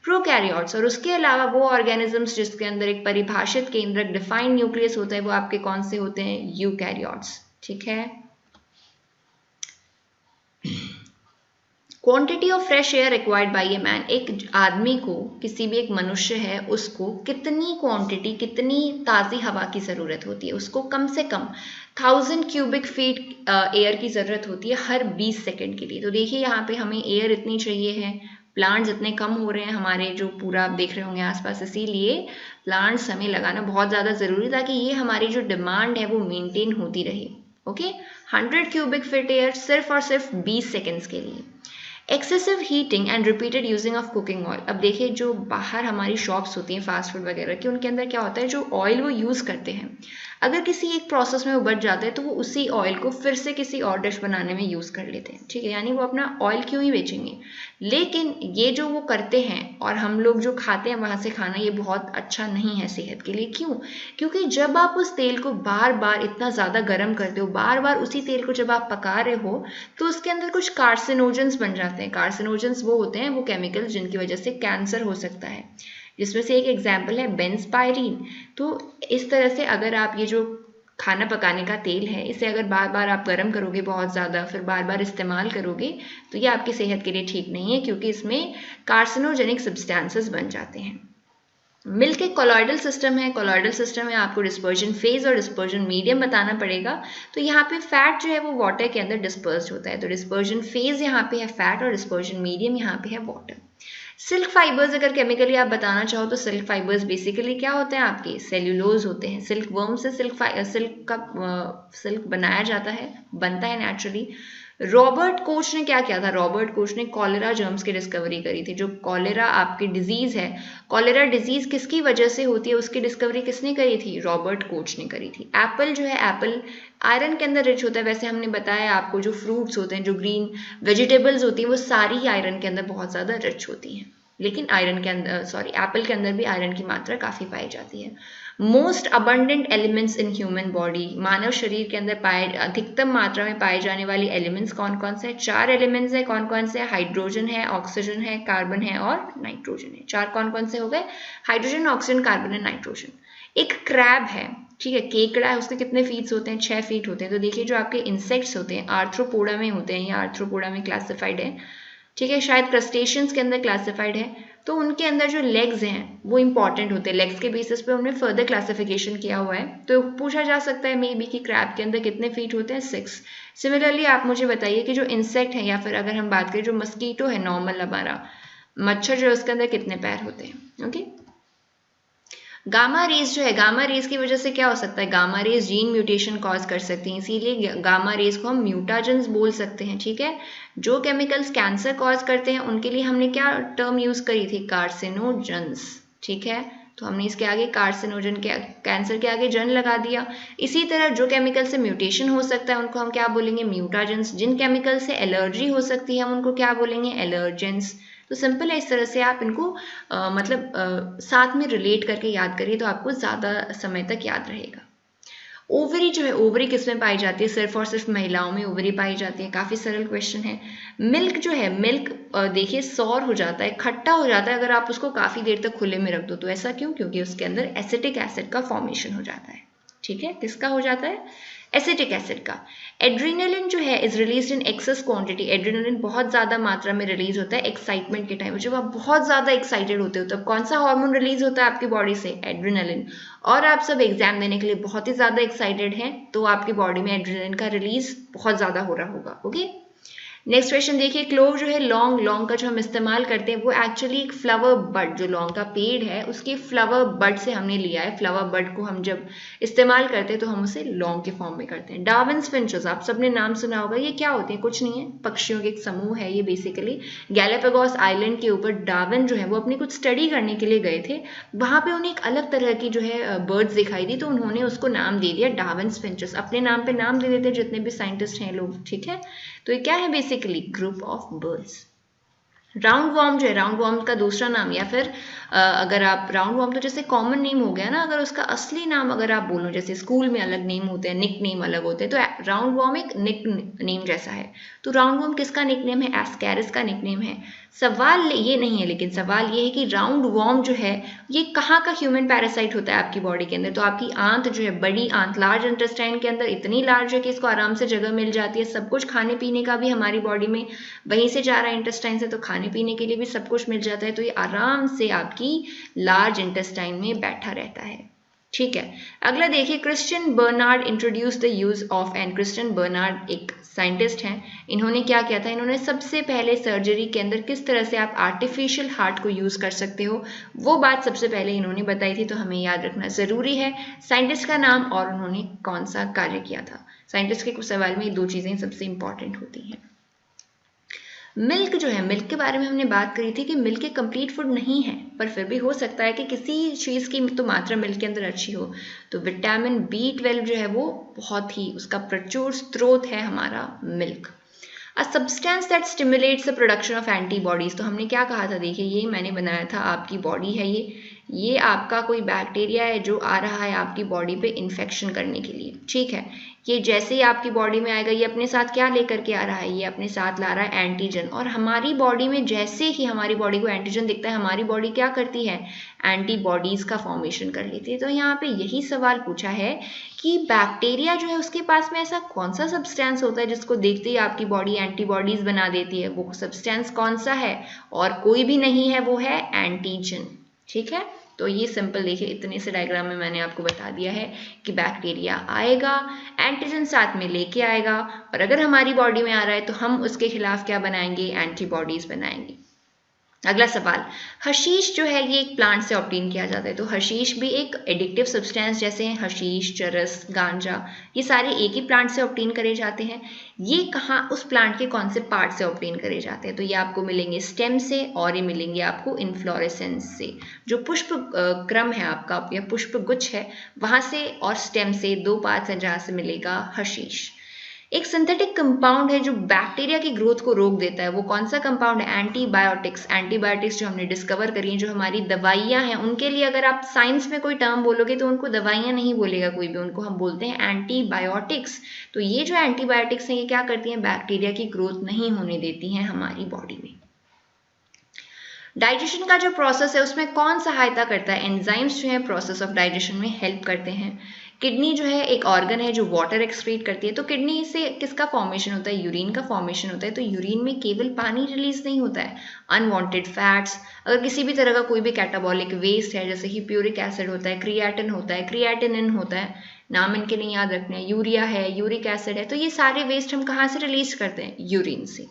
प्रोकैरियोट्स। और उसके अलावा वो ऑर्गेनिजम्स जिसके अंदर एक परिभाषित केंद्रक डिफाइंड न्यूक्लियस होता है वो आपके कौन से होते हैं? यूकैरियोट्स। ठीक है, quantity of fresh air required by a man, एक आदमी को, किसी भी एक मनुष्य है उसको कितनी क्वांटिटी, कितनी ताज़ी हवा की ज़रूरत होती है? उसको कम से कम 1000 क्यूबिक फीट एयर की ज़रूरत होती है हर 20 सेकेंड के लिए। तो देखिए यहाँ पे हमें एयर इतनी चाहिए है, प्लांट्स इतने कम हो रहे हैं हमारे जो पूरा आप देख रहे होंगे आसपास, इसीलिए प्लांट्स हमें लगाना बहुत ज़्यादा ज़रूरी ताकि ये हमारी जो डिमांड है वो मेनटेन होती रहे। ओके, 100 क्यूबिक फीट एयर सिर्फ और सिर्फ 20 सेकेंड्स के लिए। Excessive heating and repeated using of cooking oil, अब देखिए जो बाहर हमारी शॉप्स होती हैं फास्ट फूड वगैरह की, उनके अंदर क्या होता है, जो ऑयल वो यूज़ करते हैं, अगर किसी एक प्रोसेस में वो बच जाता है तो वो उसी ऑयल को फिर से किसी और डिश बनाने में यूज़ कर लेते हैं। ठीक है, यानी वो अपना ऑयल क्यों ही बेचेंगे। लेकिन ये जो वो करते हैं और हम लोग जो खाते हैं वहाँ से खाना, ये बहुत अच्छा नहीं है सेहत के लिए। क्यों? क्योंकि जब आप उस तेल को बार बार इतना ज़्यादा गर्म करते हो, बार बार उसी तेल को जब आप पका रहे हो तो उसके अंदर कुछ कार्सिनोजेंस बन जाते हैं। कार्सिनोजेंस वो होते हैं, वो केमिकल जिनकी वजह से कैंसर हो सकता है, जिसमें से एक एग्जाम्पल है बेंजपायरीन। तो इस तरह से अगर आप ये जो खाना पकाने का तेल है, इसे अगर बार बार आप गर्म करोगे बहुत ज़्यादा, फिर बार बार इस्तेमाल करोगे, तो ये आपकी सेहत के लिए ठीक नहीं है, क्योंकि इसमें कार्सिनोजेनिक सब्सटेंसेस बन जाते हैं। मिल्क एक कोलॉइडल सिस्टम है। कोलॉइडल सिस्टम में आपको डिस्पर्जन फेज और डिस्पर्जन मीडियम बताना पड़ेगा। तो यहाँ पे फैट जो है वो वाटर के अंदर डिस्पर्ज होता है, तो डिस्पर्जन फेज यहाँ पे है फैट और डिस्पर्जन मीडियम यहाँ पे है वाटर। सिल्क फाइबर्स अगर केमिकली आप बताना चाहो तो सिल्क फाइबर्स बेसिकली क्या होते हैं, आपके सेल्यूलोज होते हैं। सिल्क वर्म से सिल्क बनाया जाता है, बनता है नेचुरली। रॉबर्ट कोच ने क्या किया था? रॉबर्ट कोच ने कॉलेरा जर्म्स की डिस्कवरी करी थी। जो कॉलेरा आपकी डिजीज है, कॉलेरा डिजीज किसकी वजह से होती है, उसकी डिस्कवरी किसने करी थी? रॉबर्ट कोच ने करी थी। एप्पल जो है, एप्पल आयरन के अंदर रिच होता है। वैसे हमने बताया आपको, जो फ्रूट्स होते हैं, जो ग्रीन वेजिटेबल्स होती हैं, वो सारी आयरन के अंदर बहुत ज़्यादा रिच होती हैं, लेकिन आयरन के अंदर एप्पल के अंदर भी आयरन की मात्रा काफ़ी पाई जाती है। Most abundant elements in human body, मानव शरीर के अंदर अधिकतम मात्रा में पाए जाने वाली एलिमेंट्स कौन कौन से? 4 एलिमेंट्स है। कौन कौन से? हाइड्रोजन है, ऑक्सीजन है, कार्बन है और नाइट्रोजन है। 4 कौन कौन से हो गए? Hydrogen, oxygen, carbon and nitrogen. एक क्रैब है, ठीक है, केकड़ा है, उसके कितने फीट्स होते हैं? 6 फीट होते हैं। तो देखिए जो आपके इंसेक्ट्स होते हैं आर्थ्रोपोडा में होते हैं, या आर्थ्रोपोडा में क्लासिफाइड है, ठीक है, शायद क्रस्टेशियंस के अंदर क्लासिफाइड है। तो उनके अंदर जो लेग्स हैं वो इंपॉर्टेंट होते हैं। लेग्स के बेसिस पे हमने फर्दर क्लासिफिकेशन किया हुआ है। तो पूछा जा सकता है मे बी कि क्रैब के अंदर कितने फीट होते हैं, 6। सिमिलरली आप मुझे बताइए कि जो इंसेक्ट है या फिर अगर हम बात करें जो मस्कीटो है नॉर्मल हमारा मच्छर जो है उसके अंदर कितने पैर होते हैं। ओके, गामा रेज जो है, गामा रेज की वजह से क्या हो सकता है, gamma rays gene mutation cause कर सकती हैं, इसीलिए गामा रेज को हम म्यूटाजेंस बोल सकते हैं। ठीक है, जो केमिकल्स कैंसर कॉज करते हैं उनके लिए हमने क्या टर्म यूज करी थी, कार्सिनोजेंस। ठीक है, तो हमने इसके आगे कार्सिनोजन के कैंसर के आगे जन लगा दिया। इसी तरह जो केमिकल से म्यूटेशन हो सकता है उनको हम क्या बोलेंगे, म्यूटाजेंस। जिन केमिकल से एलर्जी हो सकती है हम उनको क्या बोलेंगे, एलर्जेंस। तो सिंपल है, इस तरह से आप इनको साथ में रिलेट करके याद करिए तो आपको ज़्यादा समय तक याद रहेगा। ओवरी जो है, ओवरी किस में पाई जाती है, सिर्फ और सिर्फ महिलाओं में ओवरी पाई जाती है। काफ़ी सरल क्वेश्चन है। मिल्क जो है, मिल्क देखिए सौर हो जाता है, खट्टा हो जाता है अगर आप उसको काफ़ी देर तक खुले में रख दो। तो ऐसा क्यों, क्योंकि उसके अंदर एसिटिक एसिड का फॉर्मेशन हो जाता है। ठीक है, किसका हो जाता है, एसिटिक एसिड का। एड्रीनलिन जो है is release in axis quantity. Adrenaline बहुत ज़्यादा मात्रा में रिलीज होता है एक्साइटमेंट के टाइम। जब आप बहुत ज़्यादा एक्साइटेड होते हो तब कौन सा हार्मोन रिलीज होता है आपकी बॉडी से, एड्रीनलिन। और आप सब एग्जाम देने के लिए बहुत ही ज़्यादा एक्साइटेड हैं तो आपकी बॉडी में एड्रीनलिन का रिलीज बहुत ज़्यादा हो रहा होगा। ओके, नेक्स्ट क्वेश्चन देखिए, क्लोव जो है, लौंग, लौंग का जो हम इस्तेमाल करते हैं वो एक्चुअली एक फ्लावर बड, जो लौंग का पेड़ है उसके फ्लावर बड से हमने लिया है। फ्लावर बड को हम जब इस्तेमाल करते हैं तो हम उसे लौंग के फॉर्म में करते हैं। डार्विन्स फिंचेस, आप सबने नाम सुना होगा, ये क्या होते हैं, कुछ नहीं है, पक्षियों के एक समूह है ये बेसिकली। गैलापागोस आइलैंड के ऊपर डार्विन जो है वो अपनी कुछ स्टडी करने के लिए गए थे, वहां पे उन्हें एक अलग तरह की जो है बर्ड्स दिखाई दी तो उन्होंने उसको नाम दे दिया डार्विन्स फिंचेस। अपने नाम पे नाम दे देते जितने भी साइंटिस्ट हैं लोग। ठीक है, तो ये क्या है, basically group of birds. Round warm जो है, राउंड वॉर्म का दूसरा नाम, या फिर अगर आप राउंड वॉर्म तो जैसे कॉमन नेम हो गया ना, अगर उसका असली नाम अगर आप बोलो, जैसे स्कूल में अलग नेम होते हैं, निक नेम अलग होते हैं, तो राउंड वॉर्म एक निक नेम जैसा है। तो राउंड वॉर्म किसका निक नेम है, एस्कैरिस का निक नेम है। सवाल ये नहीं है, लेकिन सवाल ये है कि राउंड वॉर्म जो है ये कहाँ का ह्यूमन पैरासाइट होता है आपकी बॉडी के अंदर। तो आपकी आंत जो है, बड़ी आंत, लार्ज इंटेस्टाइन के अंदर इतनी लार्ज है कि इसको आराम से जगह मिल जाती है। सब कुछ खाने पीने का भी हमारी बॉडी में वहीं से जा रहा है इंटेस्टाइन से, तो खाने पीने के लिए भी सब कुछ मिल जाता है। तो ये आराम से आपकी लार्ज इंटेस्टाइन में बैठा रहता है। ठीक है, अगला देखिए, Christian Bernard introduce the use of, and Christian Bernard एक साइंटिस्ट हैं, इन्होंने क्या किया था, इन्होंने सबसे पहले सर्जरी के अंदर किस तरह से आप आर्टिफिशियल हार्ट को यूज कर सकते हो वो बात सबसे पहले इन्होंने बताई थी। तो हमें याद रखना जरूरी है साइंटिस्ट का नाम और उन्होंने कौन सा कार्य किया था। साइंटिस्ट के कुछ सवाल में ये दो चीजें सबसे इंपॉर्टेंट होती हैं। मिल्क जो है, मिल्क के बारे में हमने बात करी थी कि मिल्क एक कंप्लीट फूड नहीं है, पर फिर भी हो सकता है कि किसी चीज़ की तो मात्रा मिल्क के अंदर अच्छी हो। तो विटामिन B12 जो है वो बहुत ही उसका प्रचुर स्रोत है हमारा milk. A substance that stimulates the production of antibodies, तो हमने क्या कहा था, देखिए ये मैंने बनाया था, आपकी बॉडी है ये आपका कोई बैक्टीरिया है जो आ रहा है आपकी बॉडी पे इन्फेक्शन करने के लिए। ठीक है, ये जैसे ही आपकी बॉडी में आएगा ये अपने साथ क्या लेकर के आ रहा है, ये अपने साथ ला रहा है एंटीजन। और हमारी बॉडी में जैसे ही हमारी बॉडी को एंटीजन दिखता है हमारी बॉडी क्या करती है, एंटीबॉडीज का फॉर्मेशन कर लेती है। तो यहाँ पे यही सवाल पूछा है कि बैक्टीरिया जो है उसके पास में ऐसा कौन सा सब्सटेंस होता है जिसको देखते ही आपकी बॉडी एंटीबॉडीज बना देती है, वो सब्सटेंस कौन सा है, और कोई भी नहीं है, वो है एंटीजन। ठीक है, तो ये सिंपल देखिए इतने से डायग्राम में मैंने आपको बता दिया है कि बैक्टीरिया आएगा, एंटीजन साथ में लेके आएगा, और अगर हमारी बॉडी में आ रहा है तो हम उसके खिलाफ क्या बनाएंगे, एंटीबॉडीज बनाएंगे। अगला सवाल, हशीश जो है ये एक प्लांट से ऑब्टेन किया जाता है। तो हशीश भी एक एडिक्टिव सब्सटेंस जैसे हैं हशीश, चरस, गांजा, ये सारे एक ही प्लांट से ऑब्टेन करे जाते हैं। ये कहाँ, उस प्लांट के कौन से पार्ट से ऑब्टेन करे जाते हैं, तो ये आपको मिलेंगे स्टेम से और ये मिलेंगे आपको इन्फ्लोरेसेंस से। जो पुष्प क्रम है आपका या पुष्प गुच्छ है वहां से और स्टेम से, दो पार्ट्स हैं जहाँ से मिलेगा हशीश। एक सिंथेटिक कंपाउंड है जो बैक्टीरिया की ग्रोथ को रोक देता है, वो कौन सा कंपाउंड है, एंटीबायोटिक्स। एंटीबायोटिक्स जो हमने डिस्कवर करी हैं, जो हमारी दवाइयाँ हैं, उनके लिए अगर आप साइंस में कोई टर्म बोलोगे तो उनको दवाइयाँ नहीं बोलेगा कोई भी, उनको हम बोलते हैं एंटीबायोटिक्स। तो ये जो एंटीबायोटिक्स हैं ये क्या करती हैं, बैक्टीरिया की ग्रोथ नहीं होने देती हैं हमारी बॉडी में। डाइजेशन का जो प्रोसेस है उसमें कौन सहायता करता है, एंजाइम्स जो है प्रोसेस ऑफ डाइजेशन में हेल्प करते हैं। किडनी जो है एक ऑर्गन है जो वाटर एक्सक्रीट करती है, तो किडनी से किसका फॉर्मेशन होता है, यूरिन का फॉर्मेशन होता है। तो यूरिन में केवल पानी रिलीज नहीं होता है, अनवांटेड फैट्स, अगर किसी भी तरह का कोई भी कैटाबॉलिक वेस्ट है, जैसे कि प्यूरिक एसिड होता है, क्रिएटिन होता है, क्रिएटिनिन होता है, नाम इनके नहीं याद रखने हैं, यूरिया है, यूरिक एसिड है, तो ये सारे वेस्ट हम कहाँ से रिलीज करते हैं, यूरिन से।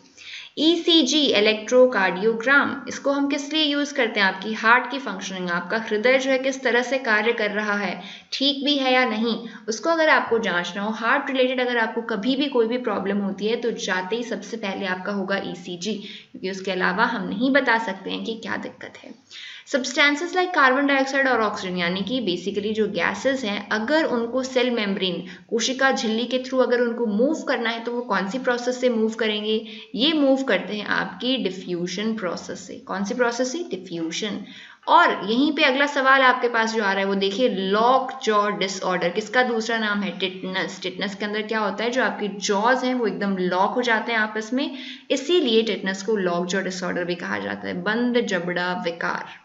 ECG इलेक्ट्रोकार्डियोग्राम, इसको हम किस लिए यूज करते हैं, आपकी हार्ट की फंक्शनिंग, आपका हृदय जो है किस तरह से कार्य कर रहा है, ठीक भी है या नहीं, उसको अगर आपको जांचना हो, हार्ट रिलेटेड अगर आपको कभी भी कोई भी प्रॉब्लम होती है तो जाते ही सबसे पहले आपका होगा ECG, क्योंकि उसके अलावा हम नहीं बता सकते हैं कि क्या दिक्कत है। सब्सटेंसेस लाइक कार्बन डाइऑक्साइड और ऑक्सीजन, यानी कि बेसिकली जो गैसेस हैं, अगर उनको सेल मेम्ब्रेन, कोशिका झिल्ली के थ्रू अगर उनको मूव करना है तो वो कौन सी प्रोसेस से मूव करेंगे, ये मूव करते हैं आपकी डिफ्यूजन प्रोसेस से। कौन सी प्रोसेस से, डिफ्यूजन। और यहीं पे अगला सवाल आपके पास जो आ रहा है वो देखिए, लॉक जॉ डिसऑर्डर, किसका दूसरा नाम है, टिटनस। टिटनस के अंदर क्या होता है, जो आपकी जॉज हैं वो एकदम लॉक हो जाते हैं आपस में, इसीलिए टिटनस को लॉक जॉ डिसऑर्डर भी कहा जाता है, बंद जबड़ा विकार।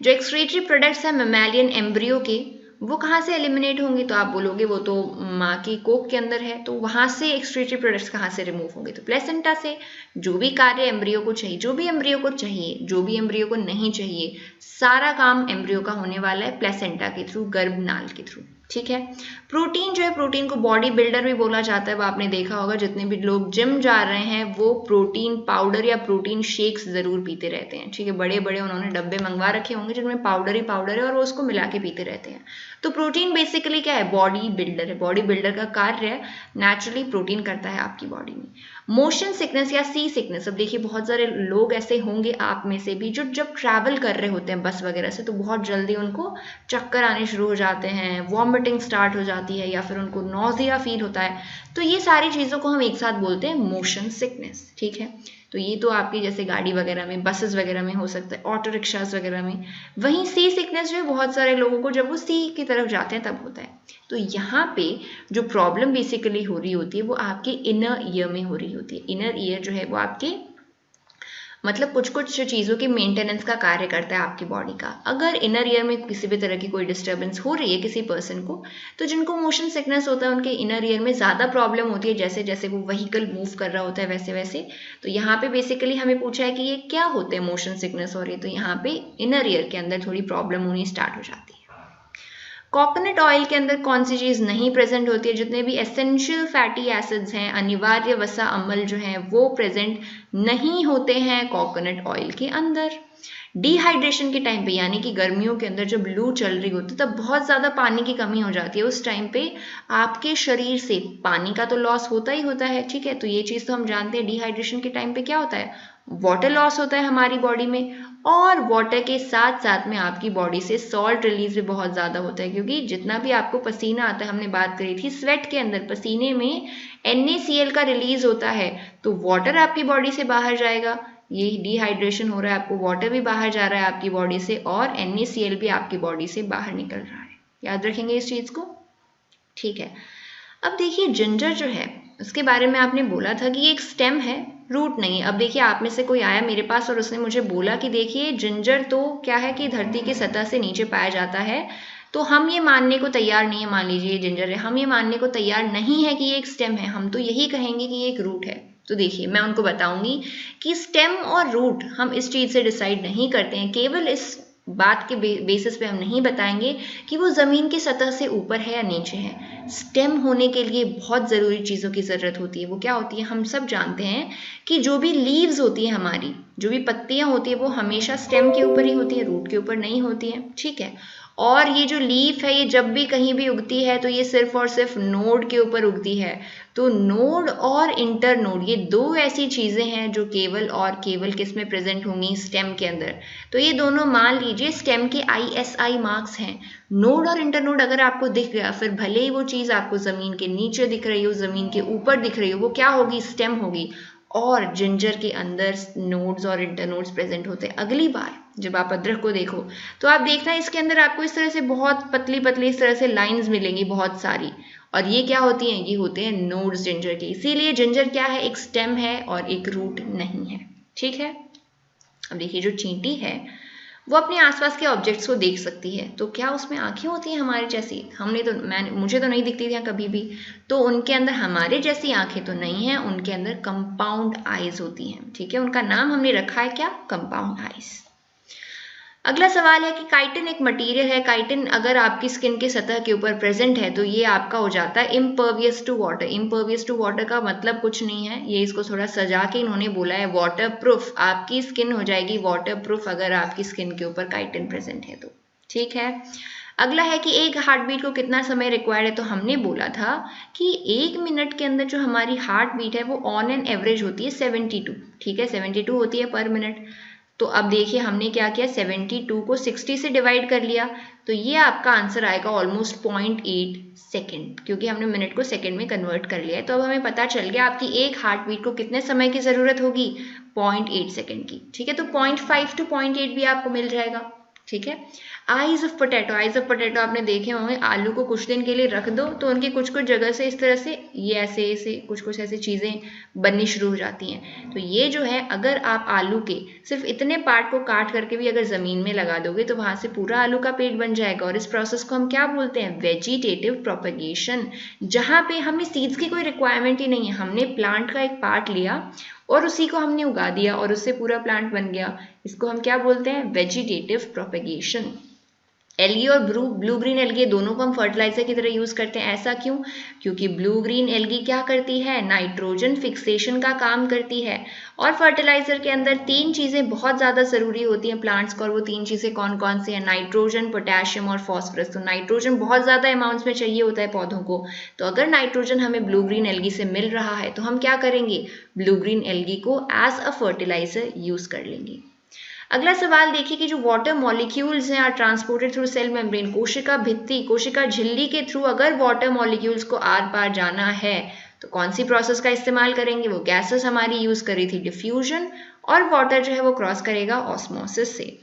जो एक्सक्रीटरी प्रोडक्ट्स हैं मैमेलियन एम्ब्रियो के, वो कहाँ से एलिमिनेट होंगे, तो आप बोलोगे वो तो माँ की कोख के अंदर है, तो वहाँ से एक्सक्रीटरी प्रोडक्ट्स कहाँ से रिमूव होंगे, तो प्लेसेंटा से। जो भी कार्य एम्ब्रियो को चाहिए, जो भी एम्ब्रियो को चाहिए, जो भी एम्ब्रियो को नहीं चाहिए, सारा काम एम्ब्रियो का होने वाला है प्लेसेंटा के थ्रू, गर्भनाल के थ्रू, ठीक है। प्रोटीन जो है, प्रोटीन को बॉडी बिल्डर भी बोला जाता है, वो आपने देखा होगा, जितने भी लोग जिम जा रहे हैं वो प्रोटीन पाउडर या प्रोटीन शेक्स जरूर पीते रहते हैं, ठीक है। बड़े बड़े उन्होंने डब्बे मंगवा रखे होंगे जिनमें पाउडर ही पाउडर है और वो उसको मिला के पीते रहते हैं। तो प्रोटीन बेसिकली क्या है, बॉडी बिल्डर है, बॉडी बिल्डर का कार्य नेचुरली प्रोटीन करता है आपकी बॉडी में। मोशन सिकनेस या सी सिकनेस, अब देखिए बहुत सारे लोग ऐसे होंगे आप में से भी जो जब ट्रैवल कर रहे होते हैं बस वगैरह से, तो बहुत जल्दी उनको चक्कर आने शुरू हो जाते हैं, वॉमिटिंग स्टार्ट हो जाती है, या फिर उनको नॉजिया फील होता है, तो ये सारी चीज़ों को हम एक साथ बोलते हैं मोशन सिकनेस, ठीक है। तो ये तो आपकी जैसे गाड़ी वगैरह में, बसेस वगैरह में हो सकता है, ऑटो रिक्शास वगैरह में। वहीं सी सिकनेस जो है बहुत सारे लोगों को जब वो सी की तरफ जाते हैं तब होता है। तो यहाँ पे जो प्रॉब्लम बेसिकली हो रही होती है वो आपके इनर ईयर में हो रही होती है। इनर ईयर जो है वो आपके मतलब कुछ कुछ चीज़ों की मेंटेनेंस का कार्य करता है आपकी बॉडी का। अगर इनर ईयर में किसी भी तरह की कोई डिस्टर्बेंस हो रही है किसी पर्सन को, तो जिनको मोशन सिकनेस होता है उनके इनर ईयर में ज़्यादा प्रॉब्लम होती है, जैसे जैसे वो व्हीकल मूव कर रहा होता है वैसे वैसे। तो यहाँ पे बेसिकली हमें पूछा है कि ये क्या होते हैं, मोशन सिकनेस हो रही है, तो यहाँ पे इनर ईयर के अंदर थोड़ी प्रॉब्लम होनी स्टार्ट हो जाती है। कोकोनट ऑयल के अंदर कौन सी चीज़ नहीं प्रेजेंट होती है, जितने भी एसेंशियल फैटी एसिड्स हैं, अनिवार्य वसा अम्ल जो हैं वो प्रेजेंट नहीं होते हैं कोकोनट ऑयल के अंदर। डिहाइड्रेशन के टाइम पे, यानी कि गर्मियों के अंदर जब लू चल रही होती है तब बहुत ज़्यादा पानी की कमी हो जाती है, उस टाइम पे आपके शरीर से पानी का तो लॉस होता ही होता है, ठीक है। तो ये चीज़ तो हम जानते हैं, डिहाइड्रेशन के टाइम पे क्या होता है, वाटर लॉस होता है हमारी बॉडी में, और वाटर के साथ साथ में आपकी बॉडी से सॉल्ट रिलीज भी बहुत ज़्यादा होता है, क्योंकि जितना भी आपको पसीना आता है, हमने बात करी थी स्वेट के अंदर पसीने में NaCl का रिलीज होता है, तो वाटर आपकी बॉडी से बाहर जाएगा, ये डिहाइड्रेशन हो रहा है, आपको वाटर भी बाहर जा रहा है आपकी बॉडी से और NaCl भी आपकी बॉडी से बाहर निकल रहा है। याद रखेंगे इस चीज़ को, ठीक है। अब देखिए जिंजर जो है उसके बारे में आपने बोला था कि ये एक स्टेम है, रूट नहीं है। अब देखिए आप में से कोई आया मेरे पास और उसने मुझे बोला कि देखिए जिंजर तो क्या है कि धरती की सतह से नीचे पाया जाता है, तो हम ये मानने को तैयार नहीं है, मान लीजिए जिंजर है, हम ये मानने को तैयार नहीं है कि ये एक स्टेम है, हम तो यही कहेंगे कि ये एक रूट है। तो देखिए मैं उनको बताऊंगी कि स्टेम और रूट हम इस चीज़ से डिसाइड नहीं करते हैं, केवल इस बात के बेसिस पे हम नहीं बताएंगे कि वो ज़मीन की सतह से ऊपर है या नीचे है। स्टेम होने के लिए बहुत ज़रूरी चीज़ों की ज़रूरत होती है। वो क्या होती है, हम सब जानते हैं कि जो भी लीव्स होती है हमारी, जो भी पत्तियां होती है वो हमेशा स्टेम के ऊपर ही होती है, रूट के ऊपर नहीं होती है, ठीक है। और ये जो लीफ है ये जब भी कहीं भी उगती है तो ये सिर्फ और सिर्फ नोड के ऊपर उगती है। तो नोड और इंटरनोड ये दो ऐसी चीज़ें हैं जो केवल और केवल किस में प्रेजेंट होंगी, स्टेम के अंदर। तो ये दोनों मान लीजिए स्टेम के ISI मार्क्स हैं। नोड और इंटरनोड अगर आपको दिख गया, फिर भले ही वो चीज़ आपको ज़मीन के नीचे दिख रही हो, ज़मीन के ऊपर दिख रही हो, वो क्या होगी, स्टेम होगी। और जिंजर के अंदर नोड्स और इंटरनोड्स प्रेजेंट होते हैं। अगली बार जब आप अदरक को देखो तो आप देखना इसके अंदर आपको इस तरह से बहुत पतली पतली इस तरह से लाइंस मिलेंगी बहुत सारी, और ये क्या होती हैं, ये होते हैं नोड्स जिंजर के। इसीलिए जिंजर क्या है, एक स्टेम है और एक रूट नहीं है, ठीक है। अब देखिए जो चींटी है वो अपने आसपास के ऑब्जेक्ट्स को देख सकती है। तो क्या उसमें आंखें होती हैं हमारे जैसी? मुझे तो नहीं दिखती थी कभी भी। तो उनके अंदर हमारे जैसी आंखें तो नहीं हैं, उनके अंदर कंपाउंड आइज होती हैं। ठीक है, उनका नाम हमने रखा है क्या? Compound eyes. अगला सवाल है कि काइटिन एक मटेरियल है। काइटिन अगर आपकी स्किन की सतह के ऊपर प्रेजेंट है तो ये आपका हो जाता है impervious to water. Impervious to water का मतलब कुछ नहीं है, ये इसको थोड़ा सजा के इन्होंने बोला है वाटर प्रूफ। आपकी स्किन हो जाएगी वाटर प्रूफ अगर आपकी स्किन के ऊपर काइटिन प्रेजेंट है तो। ठीक है, अगला है कि एक हार्ट बीट को कितना समय रिक्वायर्ड है। तो हमने बोला था कि 1 मिनट के अंदर जो हमारी हार्ट बीट है वो ऑन एन एवरेज होती है 72। ठीक है, 72 होती है पर मिनट। तो अब देखिए हमने क्या किया, 72 को 60 से डिवाइड कर लिया, तो ये आपका आंसर आएगा ऑलमोस्ट 0.8 सेकेंड, क्योंकि हमने मिनट को सेकेंड में कन्वर्ट कर लिया है। तो अब हमें पता चल गया आपकी एक हार्ट बीट को कितने समय की ज़रूरत होगी, 0.8 सेकेंड की। ठीक है, तो 0.5 to 0.8 भी आपको मिल जाएगा। ठीक है, eyes of potato. Eyes of potato आपने देखे होंगे, आलू को कुछ दिन के लिए रख दो तो उनकी कुछ कुछ जगह से इस तरह से ये ऐसे कुछ कुछ ऐसी चीज़ें बननी शुरू हो जाती हैं। तो ये जो है, अगर आप आलू के सिर्फ इतने पार्ट को काट करके भी अगर ज़मीन में लगा दोगे तो वहाँ से पूरा आलू का पेड़ बन जाएगा। और इस प्रोसेस को हम क्या बोलते हैं? वेजिटेटिव प्रोपेगेशन, जहाँ पे हमें सीड्स की कोई रिक्वायरमेंट ही नहीं है। हमने प्लांट का एक पार्ट लिया और उसी को हमने उगा दिया और उससे पूरा प्लांट बन गया। इसको हम क्या बोलते हैं? Vegetative propagation. एल्गी और ब्लू ग्रीन एल्गी दोनों को हम फर्टिलाइजर की तरह यूज करते हैं। ऐसा क्यों? क्योंकि ब्लू ग्रीन एल्गी क्या करती है? नाइट्रोजन फिक्सेशन का काम करती है। और फर्टिलाइजर के अंदर 3 चीजें बहुत ज्यादा जरूरी होती हैं प्लांट्स को, और वो 3 चीजें कौन कौन सी हैं? नाइट्रोजन, पोटेशियम और फॉस्फोरस। तो नाइट्रोजन बहुत ज्यादा अमाउंट्स में चाहिए होता है पौधों को। तो अगर नाइट्रोजन हमें ब्लू ग्रीन एल्गी से मिल रहा है तो हम क्या करेंगे? ब्लू ग्रीन एल्गी को एज अ फर्टिलाइजर यूज कर लेंगे। अगला सवाल देखिए कि जो वाटर मॉलिक्यूल्स हैं are transported through cell membrane. कोशिका भित्ति, कोशिका झिल्ली के थ्रू अगर वाटर मॉलिक्यूल्स को आर पार जाना है तो कौन सी प्रोसेस का इस्तेमाल करेंगे? वो गैसेस हमारी यूज करी थी डिफ्यूजन, और वाटर जो है वो क्रॉस करेगा ऑस्मोसिस से।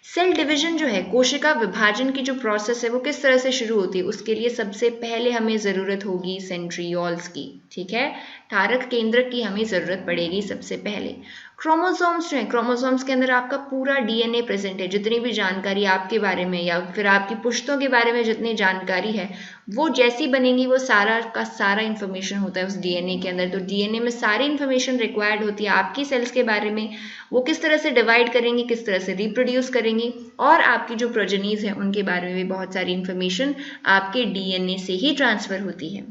सेल डिवीजन जो है, कोशिका विभाजन की जो प्रोसेस है वो किस तरह से शुरू होती है? उसके लिए सबसे पहले हमें ज़रूरत होगी सेंट्रियोल्स की। ठीक है, ठारक केंद्रक की हमें ज़रूरत पड़ेगी सबसे पहले। क्रोमोसोम्स जो है, क्रोमोसोम्स के अंदर आपका पूरा डीएनए प्रेजेंट है। जितनी भी जानकारी आपके बारे में या फिर आपकी पुश्तों के बारे में जितनी जानकारी है वो जैसी बनेगी वो सारा का सारा इन्फॉर्मेशन होता है उस डीएनए के अंदर। तो डीएनए में सारी इन्फॉर्मेशन रिक्वायर्ड होती है आपकी सेल्स के बारे में, वो किस तरह से डिवाइड करेंगी, किस तरह से रिप्रोड्यूस करेंगी, और आपकी जो प्रोजेनीज है उनके बारे में भी बहुत सारी इन्फॉर्मेशन आपके डीएनए से ही ट्रांसफर होती है।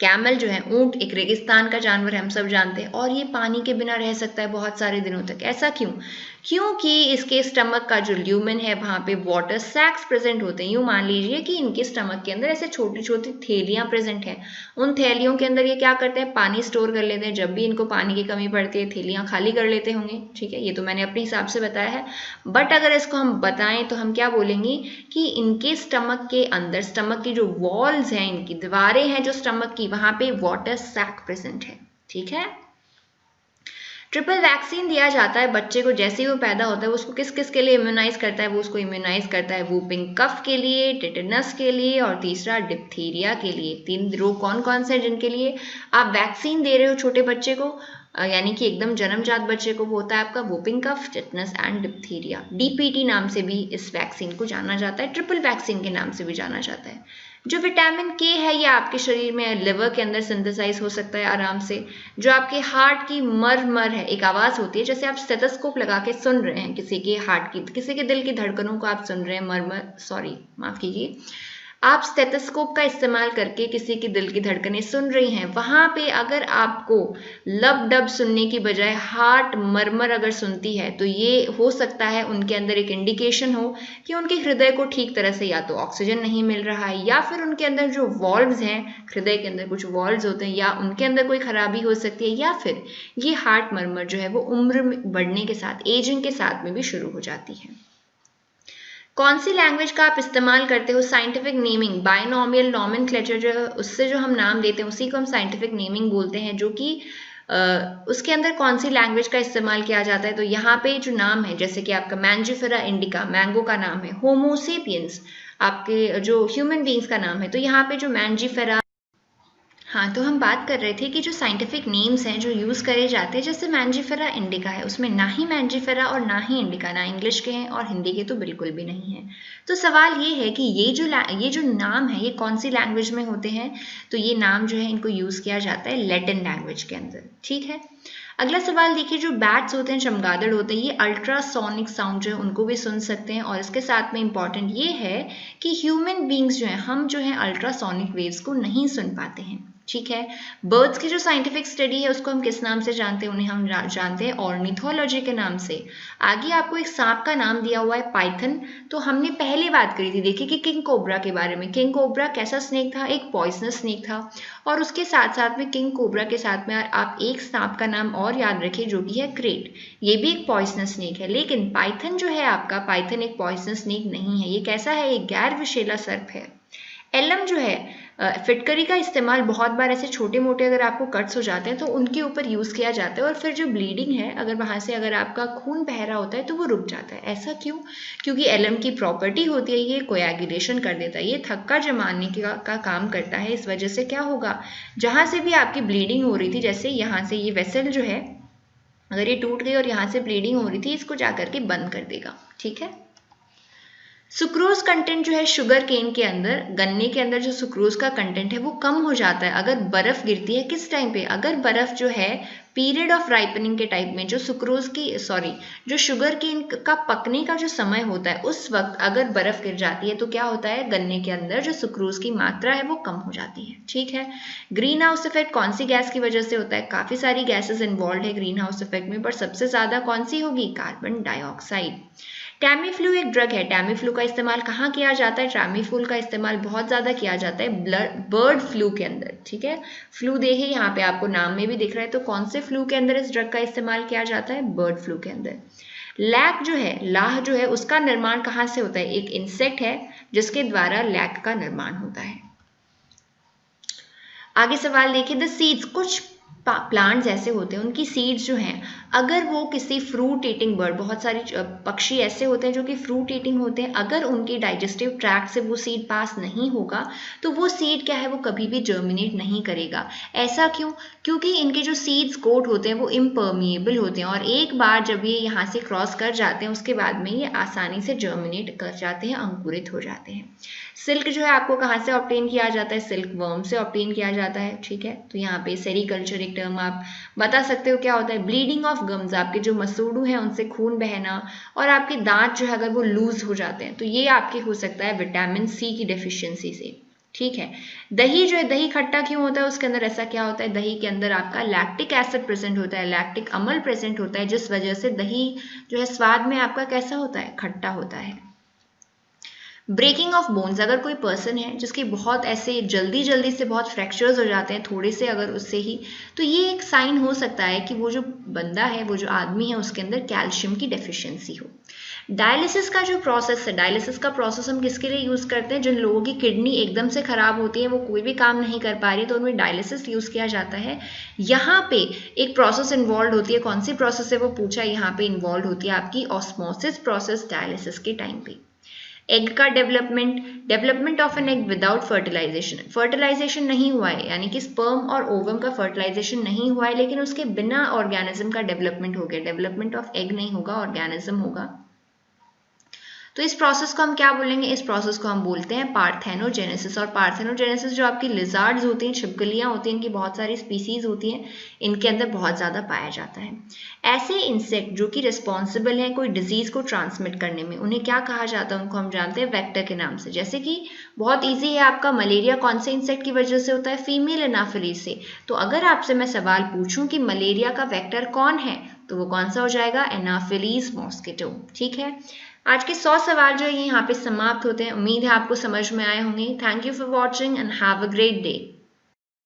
कैमल जो है, ऊंट, एक रेगिस्तान का जानवर है, हम सब जानते हैं, और ये पानी के बिना रह सकता है बहुत सारे दिनों तक। ऐसा क्यों? क्योंकि इसके स्टमक का जो ल्यूमेन है वहाँ पे वाटर सैक्स प्रेजेंट होते हैं। यूँ मान लीजिए कि इनके स्टमक के अंदर ऐसे छोटी छोटी थैलियाँ प्रेजेंट हैं। उन थैलियों के अंदर ये क्या करते हैं? पानी स्टोर कर लेते हैं। जब भी इनको पानी की कमी पड़ती है थैलियाँ खाली कर लेते होंगे। ठीक है, ये तो मैंने अपने हिसाब से बताया है, बट अगर इसको हम बताएं तो हम क्या बोलेंगे कि इनके स्टमक के अंदर, स्टमक की जो वॉल्स हैं, इनकी दीवारें हैं जो स्टमक की, वहाँ पे वाटर सैक प्रेजेंट है। ठीक है, ट्रिपल वैक्सीन दिया जाता है बच्चे को जैसे ही वो पैदा होता है। वो उसको किस किस के लिए इम्यूनाइज करता है? वो उसको इम्यूनाइज करता है वूपिंग कफ के लिए, टिटेनस के लिए, और तीसरा डिप्थीरिया के लिए। 3 रोग कौन कौन से हैं जिनके लिए आप वैक्सीन दे रहे हो छोटे बच्चे को, यानी कि एकदम जन्मजात बच्चे को? वो होता है आपका whooping cough, tetanus and diphtheria. DPT नाम से भी इस वैक्सीन को जाना जाता है, ट्रिपल वैक्सीन के नाम से भी जाना जाता है। जो विटामिन के है ये आपके शरीर में लिवर के अंदर सिंथेसाइज हो सकता है आराम से। जो आपके हार्ट की मर है, एक आवाज़ होती है, जैसे आप स्टेथोस्कोप लगा के सुन रहे हैं किसी के हार्ट की, किसी के दिल की धड़कनों को आप सुन रहे हैं, माफ़ कीजिए, आप स्टेथोस्कोप का इस्तेमाल करके किसी की दिल की धड़कनें सुन रही हैं, वहाँ पे अगर आपको लब डब सुनने की बजाय हार्ट मरमर अगर सुनती है तो ये हो सकता है उनके अंदर एक इंडिकेशन हो कि उनके हृदय को ठीक तरह से या तो ऑक्सीजन नहीं मिल रहा है, या फिर उनके अंदर जो वॉल्व्स हैं, हृदय के अंदर कुछ वॉल्व्स होते हैं, या उनके अंदर कोई खराबी हो सकती है, या फिर ये हार्ट मरमर जो है वो उम्र बढ़ने के साथ, एजिंग के साथ में भी शुरू हो जाती है। कौन सी लैंग्वेज का आप इस्तेमाल करते हो? साइंटिफिक नेमिंग, बाइनोमियल नॉमेनक्लेचर जो है उससे जो हम नाम देते हैं उसी को हम साइंटिफिक नेमिंग बोलते हैं, जो कि उसके अंदर कौन सी लैंग्वेज का इस्तेमाल किया जाता है। तो यहाँ पे जो नाम है, जैसे कि आपका मैंजिफेरा इंडिका मैंगो का नाम है, होमोसेपियंस आपके जो ह्यूमन बींग्स का नाम है, तो यहाँ पे जो मैंजिफेरा हाँ, तो हम बात कर रहे थे कि जो साइंटिफिक नेम्स हैं जो यूज़ करे जाते हैं, जैसे मैंजिफेरा इंडिका है, उसमें ना ही मैंजिफेरा और ना ही इंडिका, ना इंग्लिश के हैं और हिंदी के तो बिल्कुल भी नहीं है। तो सवाल ये है कि ये जो नाम है ये कौन सी लैंग्वेज में होते हैं, तो ये नाम जो है इनको यूज़ किया जाता है लैटिन लैंग्वेज के अंदर, ठीक है। अगला सवाल देखिए, जो बैट्स होते हैं, चमगादड़ होते हैं, ये अल्ट्रासोनिक साउंड जो है उनको भी सुन सकते हैं, और इसके साथ में इम्पॉर्टेंट ये है कि ह्यूमन बींग्स जो हैं, हम जो हैं अल्ट्रासोनिक वेव्स को नहीं सुन पाते हैं, ठीक है। बर्ड्स की जो साइंटिफिक स्टडी है उसको हम किस नाम से जानते हैं, उन्हें हम जानते हैं ऑर्निथोलॉजी के नाम से। आगे आपको एक सांप का नाम दिया हुआ है पाइथन, तो हमने पहले बात करी थी, देखिए कि किंग कोबरा के बारे में। किंग कोबरा कैसा स्नेक था, एक पॉइजनस स्नेक था, और उसके साथ साथ में किंग कोबरा के साथ में आप एक सांप का नाम और याद रखिए जो कि है क्रेट, ये भी एक पॉइजनस स्नेक है। लेकिन पाइथन जो है आपका, पाइथन एक पॉइजनस स्नेक नहीं है, ये कैसा है, एक गैर विषैला सर्प है। एलम जो है, फिटकरी का इस्तेमाल बहुत बार ऐसे छोटे मोटे अगर आपको कट्स हो जाते हैं तो उनके ऊपर यूज़ किया जाता है, और फिर जो ब्लीडिंग है अगर वहाँ से अगर आपका खून बह रहा होता है तो वो रुक जाता है। ऐसा क्यों? क्योंकि एलम की प्रॉपर्टी होती है ये कोएगुलेशन कर देता है, ये थक्का जमाने का काम करता है। इस वजह से क्या होगा, जहाँ से भी आपकी ब्लीडिंग हो रही थी, जैसे यहाँ से ये वेसल जो है अगर ये टूट गई और यहाँ से ब्लीडिंग हो रही थी, इसको जा करके बंद कर देगा, ठीक है। सुक्रोज कंटेंट जो है शुगर केन के अंदर, गन्ने के अंदर जो सुक्रोज का कंटेंट है वो कम हो जाता है अगर बर्फ गिरती है। किस टाइम पे? अगर बर्फ जो है पीरियड ऑफ राइपनिंग के टाइप में, जो जो शुगर केन का पकने का जो समय होता है उस वक्त अगर बर्फ गिर जाती है तो क्या होता है, गन्ने के अंदर जो सुक्रोज की मात्रा है वो कम हो जाती है, ठीक है। ग्रीन हाउस इफेक्ट कौन सी गैस की वजह से होता है? काफी सारी गैसेस इन्वॉल्व है ग्रीन हाउस इफेक्ट में, पर सबसे ज्यादा कौन सी होगी? Carbon dioxide. टैमीफ्लू एक ड्रग है, टैमीफ्लू का इस्तेमाल कहाँ किया जाता है? टैमीफ्लू का इस्तेमाल बहुत ज़्यादा किया जाता है बर्ड फ्लू के अंदर, ठीक है। फ्लू देखिए यहाँ पे आपको नाम में भी दिख रहा है, तो कौन से फ्लू के अंदर इस ड्रग का इस्तेमाल किया जाता है? बर्ड फ्लू के अंदर। लैक जो है, लाह जो है, उसका निर्माण कहाँ से होता है? एक इंसेक्ट है जिसके द्वारा लैक का निर्माण होता है। आगे सवाल देखिए, द सीड्स, कुछ प्लांट्स ऐसे होते हैं उनकी सीड्स जो हैं, अगर वो किसी फ्रूट ईटिंग बर्ड, बहुत सारे पक्षी ऐसे होते हैं जो कि फ्रूट ईटिंग होते हैं, अगर उनकी डाइजेस्टिव ट्रैक्ट से वो सीड पास नहीं होगा तो वो सीड क्या है, वो कभी भी जर्मिनेट नहीं करेगा। ऐसा क्यों? क्योंकि इनके जो सीड्स कोट होते हैं वो इम्पर्मिएबल होते हैं, और एक बार जब ये यहाँ से क्रॉस कर जाते हैं उसके बाद में ये आसानी से जर्मिनेट कर जाते हैं, अंकुरित हो जाते हैं। सिल्क जो है आपको कहाँ से ऑब्टेन किया जाता है? सिल्क वर्म से ऑब्टेन किया जाता है, ठीक है। तो यहाँ पे सेरीकल्चर एक टर्म आप बता सकते हो क्या होता है? ब्लीडिंग ऑफ गम्स, आपके जो मसूड़ू हैं उनसे खून बहना, और आपके दांत जो है अगर वो लूज हो जाते हैं तो ये आपके हो सकता है विटामिन सी की डेफिशिएंसी से, ठीक है। दही जो है, दही खट्टा क्यों होता है? उसके अंदर ऐसा क्या होता है? दही के अंदर आपका लैक्टिक एसिड प्रेजेंट होता है, लैक्टिक अम्ल प्रेजेंट होता है, जिस वजह से दही जो है स्वाद में आपका कैसा होता है? खट्टा होता है। ब्रेकिंग ऑफ बोन्स, अगर कोई पर्सन है जिसकी बहुत ऐसे जल्दी जल्दी से बहुत फ्रैक्चर्स हो जाते हैं थोड़े से अगर उससे ही, तो ये एक साइन हो सकता है कि वो जो बंदा है, वो जो आदमी है, उसके अंदर कैल्शियम की डेफिशिएंसी हो। डायलिसिस का जो प्रोसेस है, डायलिसिस का प्रोसेस हम किसके लिए यूज़ करते हैं? जिन लोगों की किडनी एकदम से खराब होती है, वो कोई भी काम नहीं कर पा रही, तो उनमें डायलिसिस यूज़ किया जाता है। यहाँ पे एक प्रोसेस इन्वॉल्व होती है, कौन सी प्रोसेस है वो पूछा, यहाँ पे इन्वॉल्व होती है आपकी ऑस्मोसिस प्रोसेस डायलिसिस के टाइम पे। एग का development of an egg without fertilisation नहीं हुआ है, यानी कि स्पर्म और ओवम का फर्टिलाइजेशन नहीं हुआ है, लेकिन उसके बिना ऑर्गेनिज्म का डेवलपमेंट हो गया। डेवलपमेंट ऑफ एग नहीं होगा, ऑर्गेनिज्म होगा। तो इस प्रोसेस को हम क्या बोलेंगे? इस प्रोसेस को हम बोलते हैं पार्थेनोजेनेसिस। और पार्थेनोजेनेसिस जो आपकी लिजार्ड्स होती हैं, छिपकलियाँ होती हैं, इनकी बहुत सारी स्पीसीज होती हैं, इनके अंदर बहुत ज़्यादा पाया जाता है। ऐसे इंसेक्ट जो कि रिस्पॉन्सिबल हैं कोई डिजीज को ट्रांसमिट करने में, उन्हें क्या कहा जाता है? उनको हम जानते हैं वेक्टर के नाम से। जैसे कि बहुत ईजी है आपका, मलेरिया कौन से इंसेक्ट की वजह से होता है? फीमेल एनाफिलीज से। तो अगर आपसे मैं सवाल पूछूं कि मलेरिया का वेक्टर कौन है, तो वो कौन सा हो जाएगा? एनाफिलीज मॉस्किटो, ठीक है। आज के 100 सवाल जो है यहाँ पे समाप्त होते हैं। उम्मीद है आपको समझ में आए होंगे। Thank you for watching and have a great day.